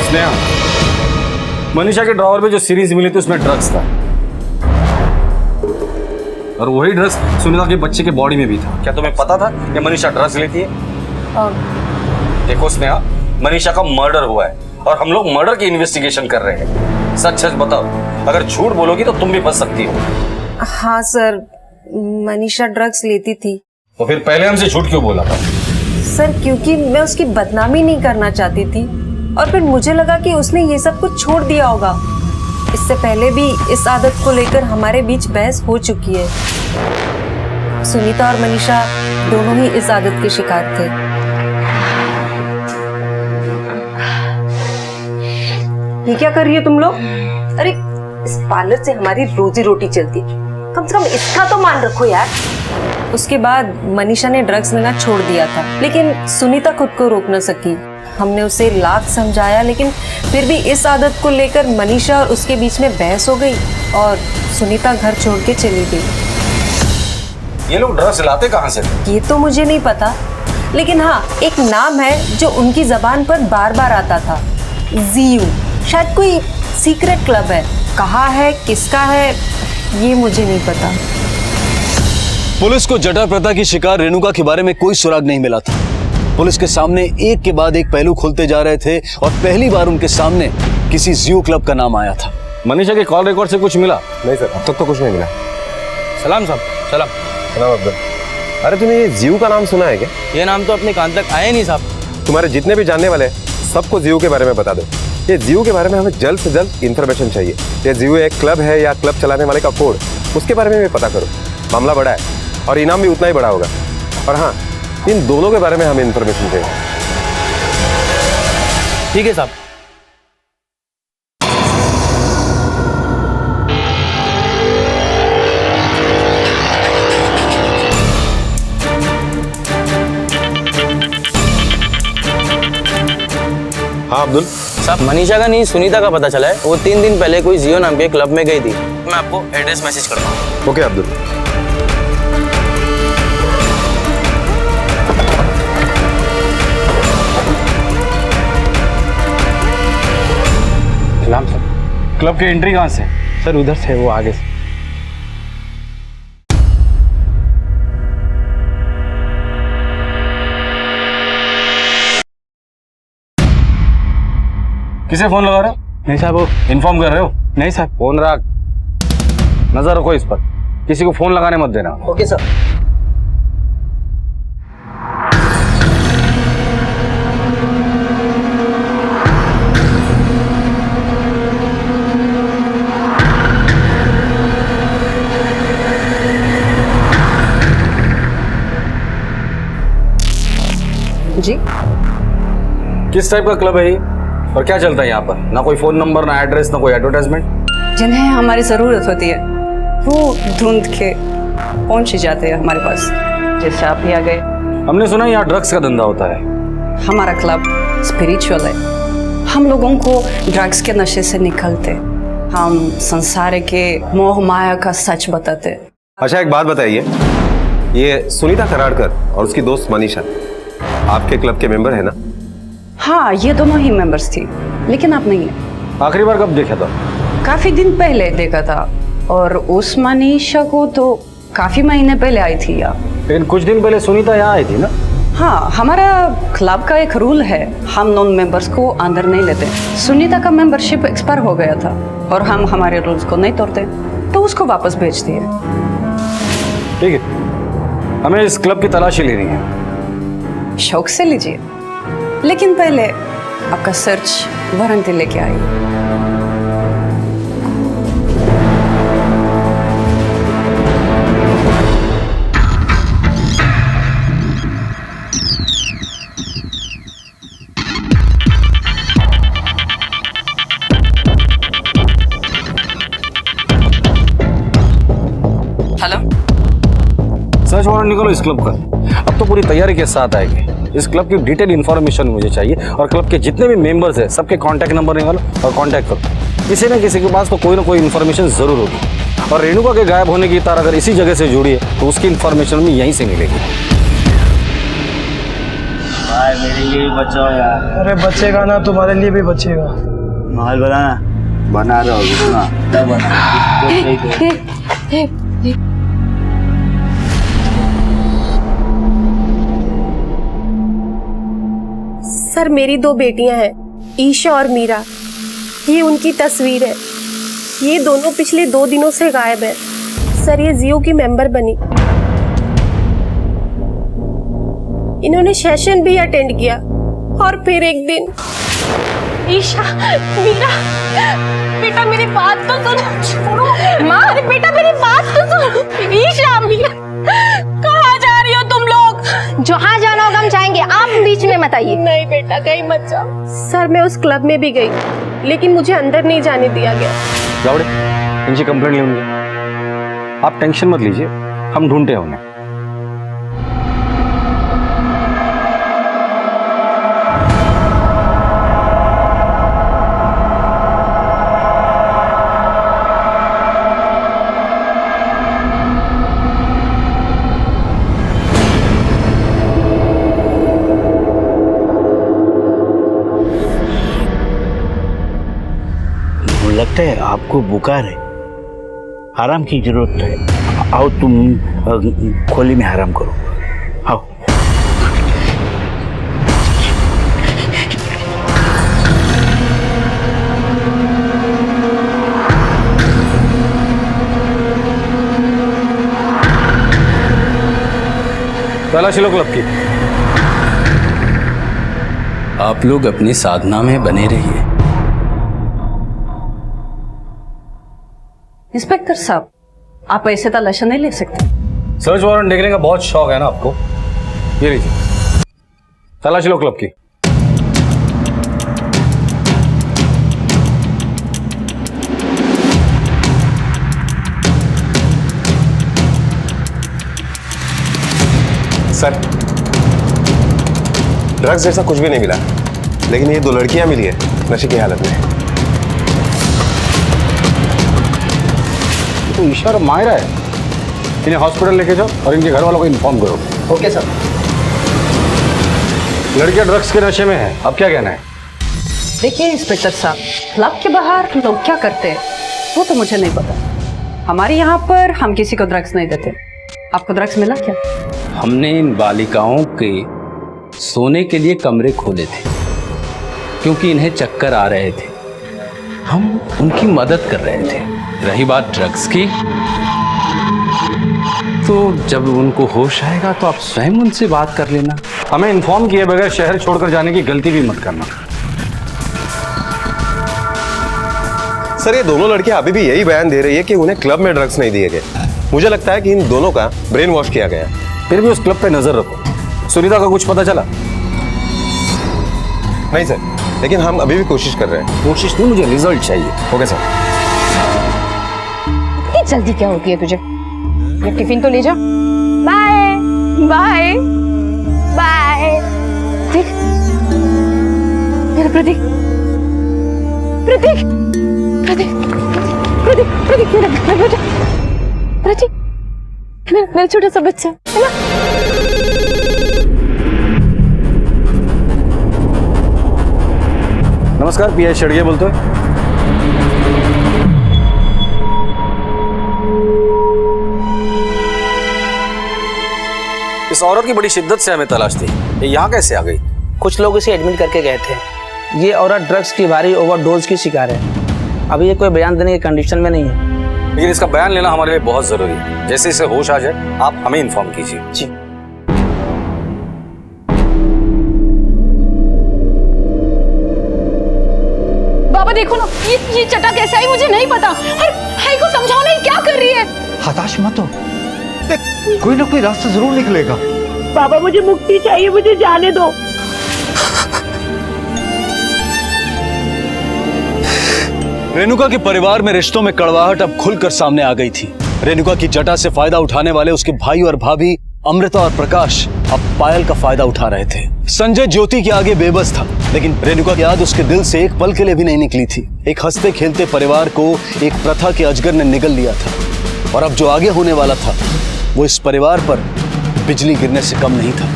[SPEAKER 3] स्नेहा, मनीषा के ड्रॉवर में जो सीरीज मिली थी उसमें ड्रग्स था, और वही ड्रग्स सुनीता के बच्चे के बॉडी में भी था। क्या तुम्हें पता था कि मनीषा ड्रग्स लेती है? देखो स्नेहा, मनीषा का मर्डर हुआ है और हम लोग मर्डर की इन्वेस्टिगेशन कर रहे हैं। सच सच बताओ, अगर झूठ बोलोगी तो तुम भी फंस सकती हो।
[SPEAKER 19] हाँ सर, मनीषा ड्रग्स लेती थी।
[SPEAKER 3] तो फिर पहले हमसे झूठ क्यों बोला था?
[SPEAKER 19] सर क्योंकि मैं उसकी बदनामी नहीं करना चाहती थी, और फिर मुझे लगा कि उसने ये सब कुछ छोड़ दिया होगा। इससे पहले भी इस आदत को लेकर हमारे बीच बहस हो चुकी है। सुनीता और मनीषा दोनों ही इस आदत के शिकार थे। ये क्या कर रही हो तुम लोग? अरे इस पार्लर से हमारी रोजी रोटी चलती, कम से कम इसका तो मान रखो यार। उसके बाद मनीषा ने ड्रग्स लेना छोड़ दिया था, लेकिन सुनीता खुद को रोक न सकी। हमने उसे लाख समझाया, लेकिन फिर भी इस आदत को लेकर मनीषा और उसके बीच में बहस हो गई और सुनीता घर छोड़ के चली गई।
[SPEAKER 3] ये लोग ड्रग्स लाते कहाँ से थे?
[SPEAKER 19] ये तो मुझे नहीं पता, लेकिन हाँ, एक नाम है जो उनकी जबान पर बार बार आता था, जीयू। शायद कोई सीक्रेट क्लब है। कहाँ है, किसका है, ये मुझे नहीं पता।
[SPEAKER 1] पुलिस को जटा प्रथा की शिकार रेणुका के बारे में कोई सुराग नहीं मिला था। पुलिस के सामने एक के बाद एक पहलू खुलते जा रहे थे और पहली बार उनके सामने किसी जियो क्लब का नाम आया था।
[SPEAKER 3] मनीषा के कॉल रिकॉर्ड से कुछ मिला?
[SPEAKER 6] नहीं सर, अब तक तो कुछ नहीं मिला।
[SPEAKER 18] सलाम साहब। सलाम।
[SPEAKER 6] सलाम अब्दुल। अरे तूने ये जियो का नाम सुना है क्या?
[SPEAKER 18] ये नाम तो अपने कान तक आया नहीं साहब।
[SPEAKER 6] तुम्हारे जितने भी जानने वाले सबको जियो के बारे में बता दो। ये जियो के बारे में हमें जल्द से जल्द इन्फॉर्मेशन चाहिए। ये जियो एक क्लब है या क्लब चलाने वाले का कोड, उसके बारे में भी पता करो। मामला बड़ा है और इनाम भी उतना ही बड़ा होगा। और हाँ, इन दोनों के बारे में हमें इन्फॉर्मेशन चाहिए।
[SPEAKER 18] ठीक है साहब।
[SPEAKER 6] हाँ अब्दुल
[SPEAKER 18] साहब, मनीषा का नहीं सुनीता का पता चला है। वो 3 दिन पहले कोई जियो नाम के क्लब में गई थी। मैं आपको एड्रेस मैसेज करता हूँ।
[SPEAKER 6] ओके अब्दुल।
[SPEAKER 3] सलाम सर। क्लब की एंट्री कहाँ से?
[SPEAKER 15] सर उधर से, वो आगे से।
[SPEAKER 3] किसे फोन लगा रहे हो?
[SPEAKER 15] नहीं साहब, वो
[SPEAKER 3] इन्फॉर्म कर रहे हो?
[SPEAKER 15] नहीं साहब।
[SPEAKER 3] फोन रख, नजर रखो इस पर, किसी को फोन लगाने मत देना।
[SPEAKER 17] Okay sir.
[SPEAKER 19] जी,
[SPEAKER 3] किस टाइप का क्लब है ये और क्या चलता है यहाँ पर? ना कोई फोन नंबर, ना एड्रेस, ना कोई एडवर्टाइजमेंट।
[SPEAKER 20] जिन्हें हमारी ज़रूरत होती है वो ढूंढ के पहुंच ही जाते हैं हमारे पास। जैसे आप ही आ गए।
[SPEAKER 3] हमने सुना यहाँ ड्रग्स का धंधा होता है।
[SPEAKER 20] हमारा क्लब स्पिरिचुअल है। हम लोगों को ड्रग्स के नशे से निकलते, हम संसार के मोह माया का सच बताते।
[SPEAKER 6] अच्छा एक बात बताइए, ये सुनीता कराड़कर और उसकी दोस्त मनीषा आपके क्लब के मेंबर है ना?
[SPEAKER 20] हाँ, ये दोनों ही मेंबर्स थी, लेकिन आप नहीं है।
[SPEAKER 3] आखिरी बार कब देखा था?
[SPEAKER 20] काफी दिन पहले देखा था, और उस मनीषा को तो काफी महीने पहले आई थी।
[SPEAKER 3] लेकिन कुछ दिन पहले सुनीता यहाँ आई थी ना?
[SPEAKER 20] हाँ, हमारा क्लब का एक रूल है, हम नॉन मेंबर्स को अंदर नहीं लेते। सुनीता का मेंबरशिप एक्सपायर हो गया था और हम हमारे रूल्स को नहीं तोड़ते, तो उसको वापस भेज दिए।
[SPEAKER 3] ठीक है, हमें इस क्लब की तलाशी लेनी है।
[SPEAKER 20] शौक से लीजिए, लेकिन पहले आपका सर्च वारंट लेके आइए।
[SPEAKER 3] सर्च वारंट निकालो इस क्लब का। अब तो पूरी तैयारी के साथ आएगी। इस क्लब की डिटेल इन्फॉर्मेशन मुझे चाहिए और क्लब के जितने भी मेंबर्स हैं सबके कांटेक्ट नंबर निकालो और कांटेक्ट करो। किसी न किसी के पास तो कोई ना कोई इन्फॉर्मेशन जरूर होगी और रेणुका के गायब होने की तार अगर इसी जगह से जुड़ी है तो उसकी इन्फॉर्मेशन भी यहीं से मिलेगी।
[SPEAKER 21] भाई मेरे लिए भी बचाओ यार।
[SPEAKER 22] अरे बचेगा ना, तुम्हारे लिए भी बचेगा।
[SPEAKER 21] माहौल बनाना बना रहा होगी
[SPEAKER 11] सर, मेरी 2 बेटियां हैं, ईशा और मीरा। ये उनकी तस्वीर है। ये दोनों पिछले 2 दिनों से गायब है। सर, ये जियो की मेंबर बनी। इन्होंने सेशन भी अटेंड किया और फिर एक दिन ईशा, मीरा, बेटा मेरी बात तो सुनो। माँ, अरे बेटा मेरी बात तो सुनो। ईशा, मीरा, कहाँ जा रही हो तुम लोग?
[SPEAKER 23] जहाँ जाना होगा हम जाएंगे, आप बीच में मत आइए।
[SPEAKER 11] नहीं बेटा, कहीं मत जाओ। सर, मैं उस क्लब में भी गई, लेकिन मुझे अंदर नहीं जाने दिया गया।
[SPEAKER 3] जावड़े, इनकी कंप्लेंट लेंगे। आप टेंशन मत लीजिए, हम ढूंढते हैं उन्हें।
[SPEAKER 21] लगता है आपको बुखार है, आराम की जरूरत है। आओ तुम खोली में आराम करो, आओ।
[SPEAKER 3] तलाशी लो क्लब की।
[SPEAKER 24] आप लोग अपनी साधना में बने रहिए।
[SPEAKER 20] इंस्पेक्टर साहब, आप ऐसे तलाशी नहीं ले सकते।
[SPEAKER 3] सर्च वारंट देखने का बहुत शौक है ना आपको? ये लीजिए, तलाशी लो क्लब की।
[SPEAKER 6] सर, ड्रग्स जैसा कुछ भी नहीं मिला, लेकिन ये 2 लड़कियां मिली है नशे की हालत में।
[SPEAKER 3] तो ईशा और मायरा है। इन्हें हॉस्पिटल लेके जाओ और इनके घर वालों को इन्फॉर्म करो।
[SPEAKER 17] Okay sir.
[SPEAKER 3] लड़कियां ड्रग्स के नशे में है, अब क्या कहना है?
[SPEAKER 20] देखिए इंस्पेक्टर साहब, क्लब के बाहर लोग क्या करते हैं वो तो मुझे नहीं पता। हमारे यहाँ पर हम किसी को ड्रग्स नहीं देते। आपको ड्रग्स मिला क्या?
[SPEAKER 24] हमने इन बालिकाओं के सोने के लिए कमरे खोले थे क्योंकि इन्हें चक्कर आ रहे थे। हम उनकी मदद कर रहे थे। रही बात ड्रग्स की, तो जब उनको होश आएगा तो आप स्वयं उनसे बात कर लेना।
[SPEAKER 3] हमें इन्फॉर्म किए बगैर शहर छोड़कर जाने की गलती भी मत करना।
[SPEAKER 6] सर, ये दोनों लड़कियां अभी भी यही बयान दे रही है कि उन्हें क्लब में ड्रग्स नहीं दिए गए। मुझे लगता है कि इन दोनों का ब्रेन वॉश किया गया।
[SPEAKER 3] फिर भी उस क्लब पे नजर रखो। सुनीता का कुछ पता चला?
[SPEAKER 6] नहीं सर, लेकिन हम अभी भी कोशिश कर रहे हैं।
[SPEAKER 3] कोशिश नहीं, मुझे रिजल्ट चाहिए।
[SPEAKER 6] Okay sir.
[SPEAKER 23] इतनी जल्दी क्या होती है तुझे? ये टिफिन तो ले जा। Bye bye bye. देख मेरा प्रतीक, प्रतीक, प्रतीक, प्रतीक, प्रतीक, मेरा बेटा, प्रतीक, मेरा छोटा सा बच्चा है ना।
[SPEAKER 3] नमस्कार, पीआई शेड़गे बोलते हैं। इस औरत की बड़ी शिद्दत से हमें तलाश थी, ये यहाँ कैसे आ गई?
[SPEAKER 5] कुछ लोग इसे एडमिट करके गए थे। ये औरत ड्रग्स की भारी ओवरडोज की शिकार है। अभी ये कोई बयान देने की कंडीशन में नहीं है,
[SPEAKER 3] लेकिन इसका बयान लेना हमारे लिए बहुत जरूरी है। जैसे इसे होश आ जाए आप हमें इन्फॉर्म कीजिए।
[SPEAKER 5] जी।
[SPEAKER 4] बाबा देखो ना, ये चटा कैसा है मुझे नहीं पता। अरे भाई को समझाओ ना, ये क्या कर रही है?
[SPEAKER 16] हताश मत हो, देख कोई ना कोई रास्ता जरूर निकलेगा।
[SPEAKER 8] बाबा मुझे मुक्ति चाहिए, मुझे जाने दो।
[SPEAKER 1] रेणुका के परिवार में रिश्तों में कड़वाहट अब खुलकर सामने आ गई थी। रेणुका की जटा से फायदा उठाने वाले उसके भाई और भाभी अमृता और प्रकाश अब पायल का फायदा उठा रहे थे। संजय ज्योति के आगे बेबस था, लेकिन रेणुका की याद उसके दिल से एक पल के लिए भी नहीं निकली थी। एक हंसते खेलते परिवार को एक प्रथा के अजगर ने निगल लिया था, और अब जो आगे होने वाला था वो इस परिवार पर बिजली गिरने से कम नहीं था।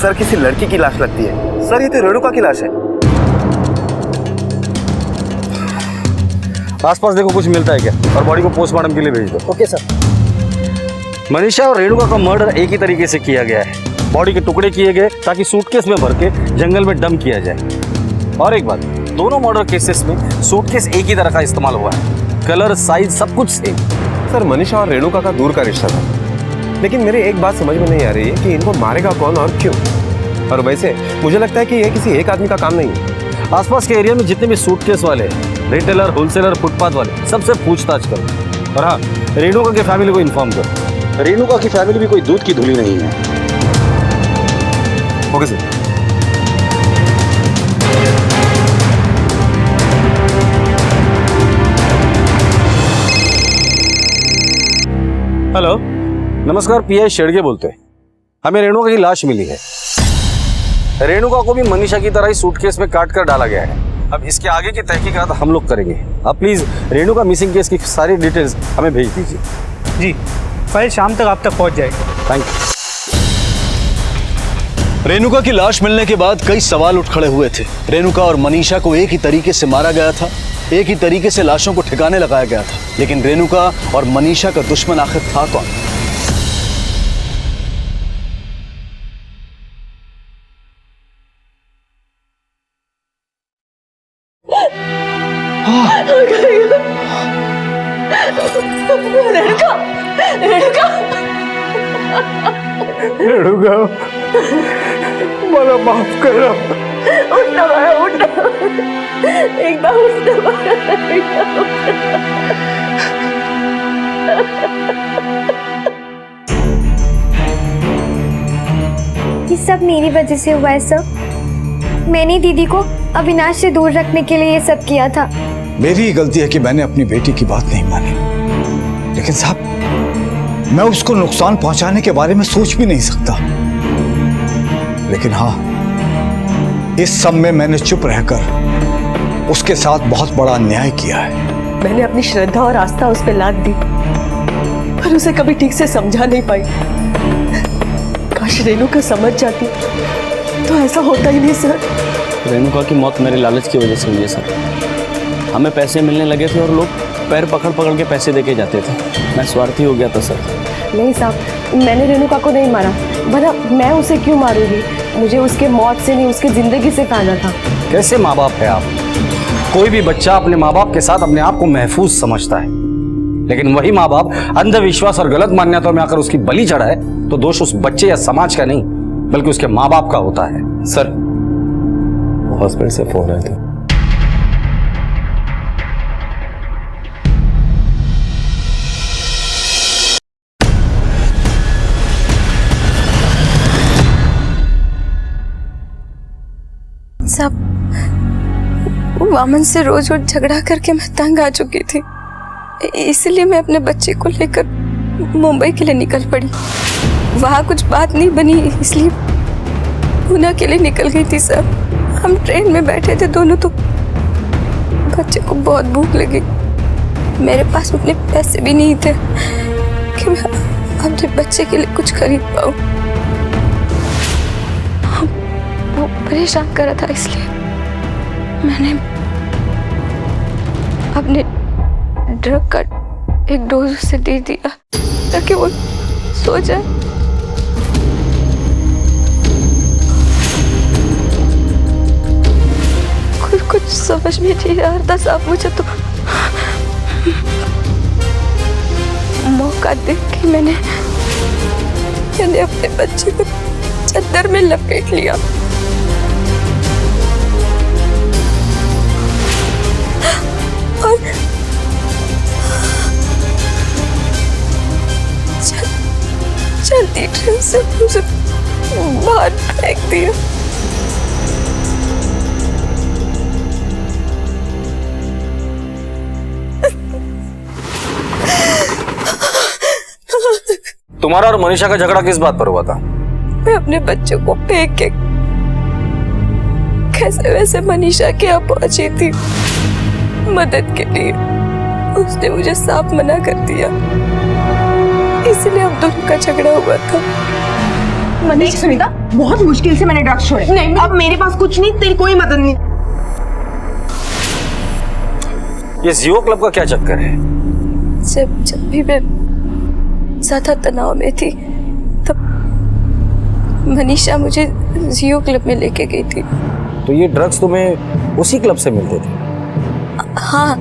[SPEAKER 6] सर किसी लड़की की लाश लगती है। सर ये तो रेणुका की लाश है।
[SPEAKER 3] आसपास देखो कुछ मिलता है क्या, और बॉडी को पोस्टमार्टम के लिए भेज दो।
[SPEAKER 5] Okay sir.
[SPEAKER 3] मनीषा और रेणुका का मर्डर एक ही तरीके से किया गया है। बॉडी के टुकड़े किए गए ताकि सूटकेस में भर के जंगल में डंप किया जाए। और एक बात, दोनों मर्डर केसेस में सूटकेस एक ही तरह का इस्तेमाल हुआ है, कलर साइज सब कुछ सेम।
[SPEAKER 6] सर मनीषा और रेणुका का दूर का रिश्ता था, लेकिन मेरी एक बात समझ में नहीं आ रही है कि इनको मारेगा कौन और क्यों। और वैसे मुझे लगता है कि ये किसी एक आदमी का काम नहीं है।
[SPEAKER 3] आसपास के एरिया में जितने भी सूटकेस वाले, रिटेलर, होलसेलर, फुटपाथ वाले, सबसे पूछताछ करो। और हाँ, रेणुका की फैमिली को इन्फॉर्म करो।
[SPEAKER 10] रेणुका की फैमिली भी कोई दूध की धुली नहीं है।
[SPEAKER 6] Okay sir.
[SPEAKER 3] हेलो, नमस्कार, पीआई शेड़गे बोलते हैं। हमें रेणुका की लाश मिली है। रेणुका को भी मनीषा की तरह ही सूटकेस में काट कर डाला गया है। अब इसके आगे की तहकीकात हम लोग करेंगे। आप प्लीज रेणुका मिसिंग केस की सारी डिटेल्स हमें भेज दीजिए।
[SPEAKER 15] जी, फाइल शाम तक आप तक पहुंच जाएगी।
[SPEAKER 3] Thank you.
[SPEAKER 1] रेणुका की लाश मिलने के बाद कई सवाल उठ खड़े हुए थे। रेणुका और मनीषा को एक ही तरीके से मारा गया था, एक ही तरीके से लाशों को ठिकाने लगाया गया था, लेकिन रेणुका और मनीषा का दुश्मन आखिर था कौन?
[SPEAKER 16] रेणुका मला माफ करा।
[SPEAKER 8] उठना मारा, उठना एकदम
[SPEAKER 2] ये सब मेरी वजह से हुआ है सब। मैंने दीदी को अविनाश से दूर रखने के लिए ये सब किया था।
[SPEAKER 16] मेरी ही गलती है कि मैंने अपनी बेटी की बात नहीं मानी, लेकिन साहब मैं उसको नुकसान पहुंचाने के बारे में सोच भी नहीं सकता। लेकिन हाँ, इस सब में मैंने चुप रहकर उसके साथ बहुत बड़ा अन्याय किया है।
[SPEAKER 11] मैंने अपनी श्रद्धा और आस्था उस पर लाद दी, पर उसे कभी ठीक से समझा नहीं पाई। काश रेणुका समझ जाती तो ऐसा होता ही नहीं सर।
[SPEAKER 18] रेणुका की मौत मेरे लालच की वजह से हुई है सर। हमें पैसे मिलने लगे थे और लोग पैर पकड़ पकड़ के पैसे देके जाते थे। मैं स्वार्थी हो गया था सर।
[SPEAKER 11] नहीं साहब, मैंने रेणुका को नहीं मारा, भला मैं उसे क्यों मारूंगी? मुझे उसके मौत से नहीं, उसकी जिंदगी से फायदा था।
[SPEAKER 3] कैसे माँ बाप है आप? कोई भी बच्चा अपने माँ बाप के साथ अपने आप को महफूज समझता है, लेकिन वही माँ बाप अंधविश्वास और गलत मान्यताओं में आकर उसकी बलि चढ़ाए तो दोष उस बच्चे या समाज का नहीं, बल्कि उसके माँ बाप का होता है।
[SPEAKER 6] सर हॉस्पिटल से फोन आया था।
[SPEAKER 2] सब वामन से रोज रोज झगड़ा करके मैं तंग आ चुकी थी, इसलिए मैं अपने बच्चे को लेकर मुंबई के लिए निकल पड़ी। वहाँ कुछ बात नहीं बनी, इसलिए पूना के लिए निकल गई थी। सब हम ट्रेन में बैठे थे दोनों, तो बच्चे को बहुत भूख लगी। मेरे पास उतने पैसे भी नहीं थे कि मैं अपने बच्चे के लिए कुछ खरीद पाऊँ। वो परेशान कर रहा था, इसलिए मैंने अपने ड्रग का एक डोज उसे दे दिया ताकि वो सो जाए। कुछ समझ में नहीं आ रहा था साहब मुझे तो। मौका देख के मैंने अपने बच्चे को चादर में लपेट लिया और चलती ट्रेन से मुझे बाहर फेंक दिया।
[SPEAKER 3] तुम्हारा और मनीषा का झगड़ा किस बात पर हुआ था?
[SPEAKER 2] मैं अपने बच्चे को फेंक के कैसे वैसे मनीषा के यहाँ पहुंची थी मदद के लिए। उसने मुझे साफ मना कर दिया, इसलिए अब दोनों का झगड़ा हुआ था।
[SPEAKER 12] मनीष सुनीता, बहुत मुश्किल से मैंने ड्रग्स छोड़े। नहीं, अब मेरे पास कुछ नहीं, तेरी कोई मदद नहीं।
[SPEAKER 3] ये जियो क्लब का क्या चक्कर है?
[SPEAKER 2] जब भी मैं ज्यादा तनाव में थी तब मनीषा मुझे जियो क्लब में लेके गई थी।
[SPEAKER 3] तो ये ड्रग्स तुम्हें उसी क्लब से मिलते थे?
[SPEAKER 2] हाँ,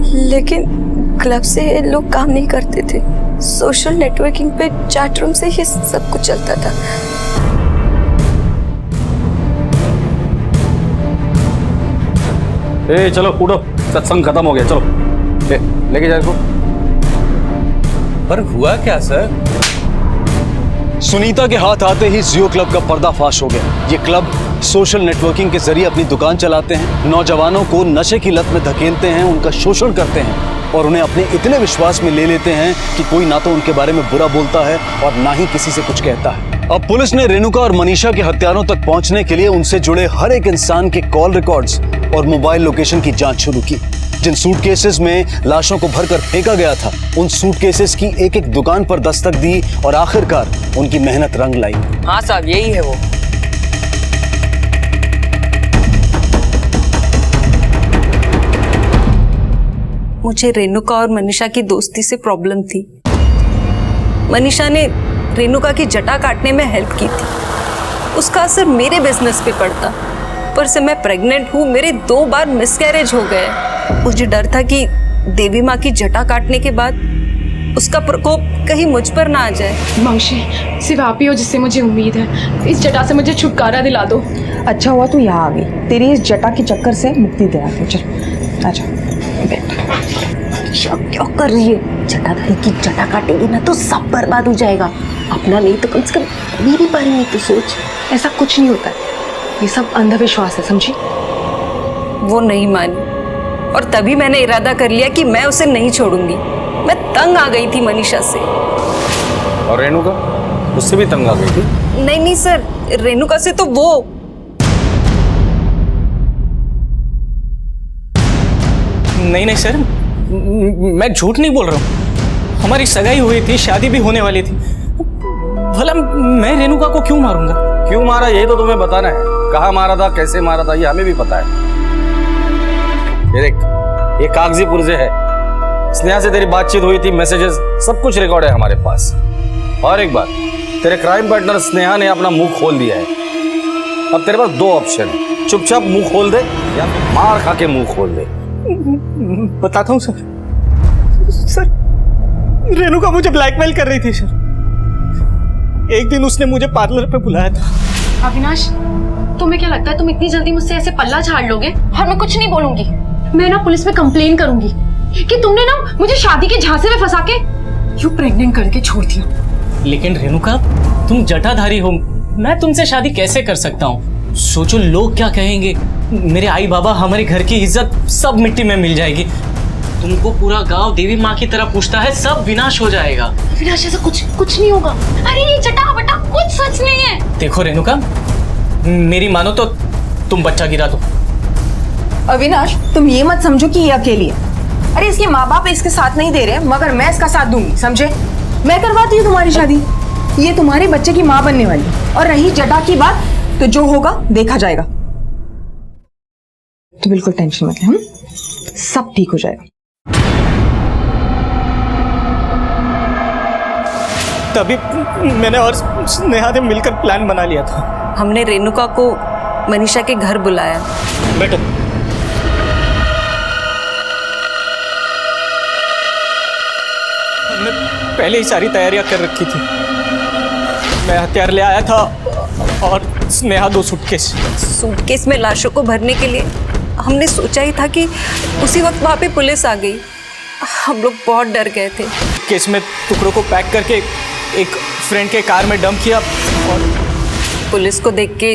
[SPEAKER 2] लेकिन क्लब से ये लोग काम नहीं करते थे। सोशल नेटवर्किंग पे चैट रूम से ही सब कुछ चलता था।
[SPEAKER 3] ए चलो उठो, सत्संग खत्म हो गया, चलो लेके जाओ इसको।
[SPEAKER 24] पर हुआ क्या सर?
[SPEAKER 1] सुनीता के हाथ आते ही जियो क्लब का पर्दाफाश हो गया। ये क्लब सोशल नेटवर्किंग के जरिए अपनी दुकान चलाते हैं, नौजवानों को नशे की लत में धकेलते हैं, उनका शोषण करते हैं और उन्हें अपने इतने विश्वास में ले लेते हैं कि कोई ना तो उनके बारे में बुरा बोलता है और ना ही किसी से कुछ कहता है। अब पुलिस ने रेणुका और मनीषा के हत्यारों तक पहुंचने के लिए उनसे जुड़े हर एक इंसान के कॉल रिकॉर्ड्स और मोबाइल लोकेशन की जांच शुरू की। जिन सूटकेसेस में लाशों को भरकर फेंका गया था, उन सूटकेसेस की एक एक दुकान पर दस्तक दी और आखिरकार उनकी मेहनत रंग लाई।
[SPEAKER 5] हाँ साहब, यही है वो।
[SPEAKER 19] मुझे रेणुका और मनीषा की दोस्ती से प्रॉब्लम थी। मनीषा ने रेणुका की जटा काटने में हेल्प की थी। उसका असर मेरे बिजनेस पे पड़ता। पर से मैं प्रेग्नेंट हूँ, मेरे 2 बार मिसकैरेज हो गए। मुझे डर था कि देवी माँ की जटा काटने के बाद उसका प्रकोप कहीं मुझ पर ना आ जाए।
[SPEAKER 4] मंशी, सिर्फ आप ही हो जिससे मुझे उम्मीद है। इस जटा से मुझे छुटकारा दिला दो।
[SPEAKER 12] अच्छा हुआ तू यहाँ आ गई, तेरी इस जटा के चक्कर से मुक्ति दिला दो। चल आजा बैठ।
[SPEAKER 19] क्या कर रही है? जटाधारी की जटा काटेगी ना तो सब बर्बाद हो जाएगा। अपना नहीं तो कम से कम मेरे बारे में तो सोच।
[SPEAKER 4] ऐसा कुछ नहीं होता है, ये सब अंधविश्वास है, समझी?
[SPEAKER 19] वो नहीं मानी और तभी मैंने इरादा कर लिया कि मैं उसे नहीं छोड़ूंगी। मैं तंग आ गई थी मनीषा से।
[SPEAKER 3] और रेणुका उससे भी तंग आ गई थी?
[SPEAKER 19] नहीं सर, रेणुका से तो वो।
[SPEAKER 18] नहीं सर, मैं झूठ नहीं बोल रहा हूँ। हमारी सगाई हुई थी, शादी भी होने वाली थी। भला मैं रेणुका को क्यों मारूंगा?
[SPEAKER 3] क्यों मारा यही तो तुम्हें बताना है। कहाँ मारा था, कैसे मारा था, ये हमें भी पता है। ये देख, ये कागजी पुर्जे है। स्नेहा से तेरी बातचीत हुई थी, मैसेजेस, सब कुछ रिकॉर्ड है हमारे पास। और एक बात, तेरे क्राइम पार्टनर स्नेहा ने अपना मुंह खोल दिया है। अब तेरे पास 2 ऑप्शन है, चुपचाप मुंह खोल दे या मार खा के मुंह खोल दे।
[SPEAKER 15] बताता हूँ सर। रेणुका मुझे ब्लैकमेल कर रही थी सर। एक दिन उसने मुझे पार्लर पे बुलाया था।
[SPEAKER 23] अविनाश, तुम्हें क्या लगता है तुम इतनी जल्दी मुझसे ऐसे पल्ला झाड़ लोगे? और मैं कुछ नहीं बोलूंगी। मैं ना पुलिस में कंप्लेन करूंगी कि तुमने ना मुझे शादी के झांसे में फंसा के यूं प्रेग्नेंट करके छोड़ दिया।
[SPEAKER 18] लेकिन रेणुका, तुम जटाधारी हो, मैं तुमसे शादी कैसे कर सकता हूँ? सोचो लोग क्या कहेंगे। मेरे आई बाबा, हमारे घर की इज्जत सब मिट्टी में मिल जाएगी। तुमको पूरा गांव देवी माँ की तरह पूछता है, सब विनाश हो जाएगा।
[SPEAKER 23] अविनाश, ऐसा कुछ नहीं होगा। अरे ये जटा बटा कुछ सच नहीं है।
[SPEAKER 18] देखो रेणुका, मेरी मानो तो तुम बच्चा गिरा दो।
[SPEAKER 12] अविनाश, तुम ये मत समझो कि ये अकेली है। अरे इसके माँ बाप इसके साथ नहीं दे रहे, मगर मैं इसका साथ दूंगी, समझे? मैं करवाती हूँ तुम्हारी शादी। ये तुम्हारे बच्चे की माँ बनने वाली है। और रही जटा की बात, तो जो होगा देखा जाएगा। तो बिल्कुल टेंशन मत ले, हम सब ठीक हो जाएगा।
[SPEAKER 15] तभी मैंने और स्नेहा ने मिलकर प्लान बना लिया था।
[SPEAKER 19] हमने रेणुका को मनीषा के घर बुलाया।
[SPEAKER 15] बैठो। हमने पहले ही सारी तैयारियां कर रखी थी। मैं हथियार ले आया था और स्नेहा 2
[SPEAKER 19] सूटकेस में लाशों को भरने के लिए। हमने सोचा ही था कि उसी वक्त वहाँ पे पुलिस आ गई। हम लोग बहुत डर गए थे।
[SPEAKER 15] केस में टुकड़ों को पैक करके एक फ्रेंड के कार में डंप किया और
[SPEAKER 19] पुलिस को देख के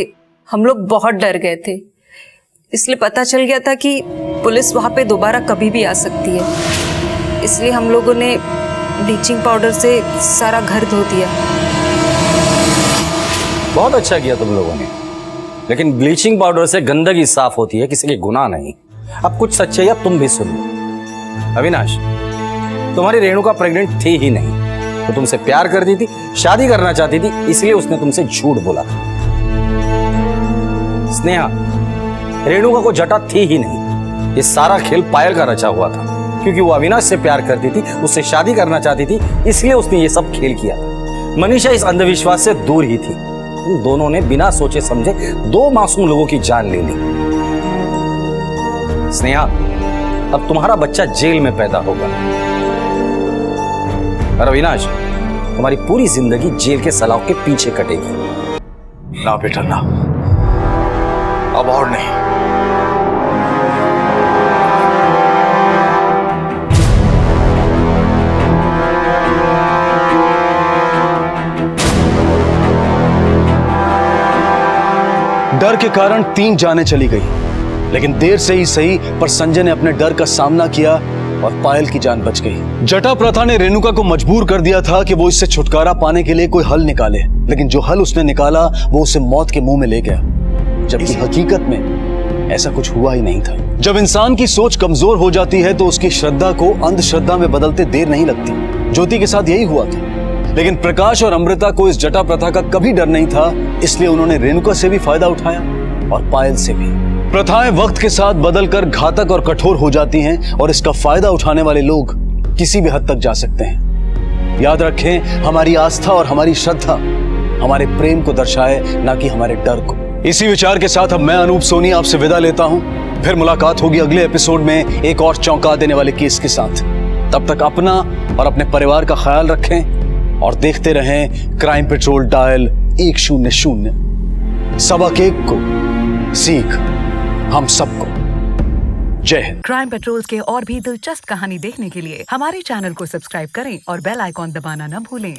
[SPEAKER 19] हम लोग बहुत डर गए थे। इसलिए पता चल गया था कि पुलिस वहाँ पे दोबारा कभी भी आ सकती है। इसलिए हम लोगों ने ब्लीचिंग पाउडर से सारा घर धो दिया।
[SPEAKER 3] बहुत अच्छा किया तुम लोगों ने, लेकिन ब्लीचिंग पाउडर से गंदगी साफ होती है, किसी के गुनाह नहीं। अब कुछ सच्चाई तुम भी सुन लो। अविनाश, तुम्हारी रेणुका प्रेग्नेंट थी ही नहीं, तो तुमसे प्यार करती थी, शादी करना चाहती थी, इसलिए उसने तुमसे झूठ बोला था। स्नेहा, रेणुका को जटा थी ही नहीं। ये सारा खेल पायल का रचा हुआ था, क्योंकि वो अविनाश से प्यार करती थी, उससे शादी करना चाहती थी, इसलिए उसने ये सब खेल किया था। मनीषा इस अंधविश्वास से दूर ही थी। उन दोनों ने बिना सोचे समझे 2 मासूम लोगों की जान ले ली। स्नेहा, अब तुम्हारा बच्चा जेल में पैदा होगा और अविनाश, तुम्हारी पूरी जिंदगी जेल के सलाव के पीछे कटेगी।
[SPEAKER 16] ना बेटा ना, अब और नहीं।
[SPEAKER 1] डर के कारण 3 जानें चली गई, लेकिन देर से ही सही पर संजय ने अपने डर का सामना किया और पायल की जान बच गई। जटा प्रथा ने रेणुका को मजबूर कर दिया था कि वो इससे छुटकारा पाने के लिए कोई हल निकाले, लेकिन जो हल उसने निकाला वो उसे मौत के मुंह में ले गया, जबकि हकीकत में ऐसा कुछ हुआ ही नहीं था। जब इंसान की सोच कमजोर हो जाती है तो उसकी श्रद्धा को अंधश्रद्धा में बदलते देर नहीं लगती। ज्योति के साथ यही हुआ था, लेकिन प्रकाश और अमृता को इस जटा प्रथा का कभी डर नहीं था, इसलिए उन्होंने रेणुका से भी फायदा उठाया और पायल से भी। प्रथाएं वक्त के साथ बदलकर घातक और कठोर हो जाती हैं और इसका फायदा उठाने वाले लोग किसी भी हद तक जा सकते हैं। याद रखें, हमारी आस्था और हमारी श्रद्धा हमारे प्रेम को दर्शाए, ना कि हमारे डर को। इसी विचार के साथ अब मैं अनूप सोनी आपसे विदा लेता हूं। फिर मुलाकात होगी अगले एपिसोड में एक और चौंका देने वाले केस के साथ। तब तक अपना और अपने परिवार का ख्याल रखें और देखते रहें क्राइम पेट्रोल डायल 100। सबक एक को सीख हम सबको। जय हिंद।
[SPEAKER 7] क्राइम पेट्रोल के और भी दिलचस्प कहानी देखने के लिए हमारे चैनल को सब्सक्राइब करें और बेल आइकॉन दबाना न भूलें।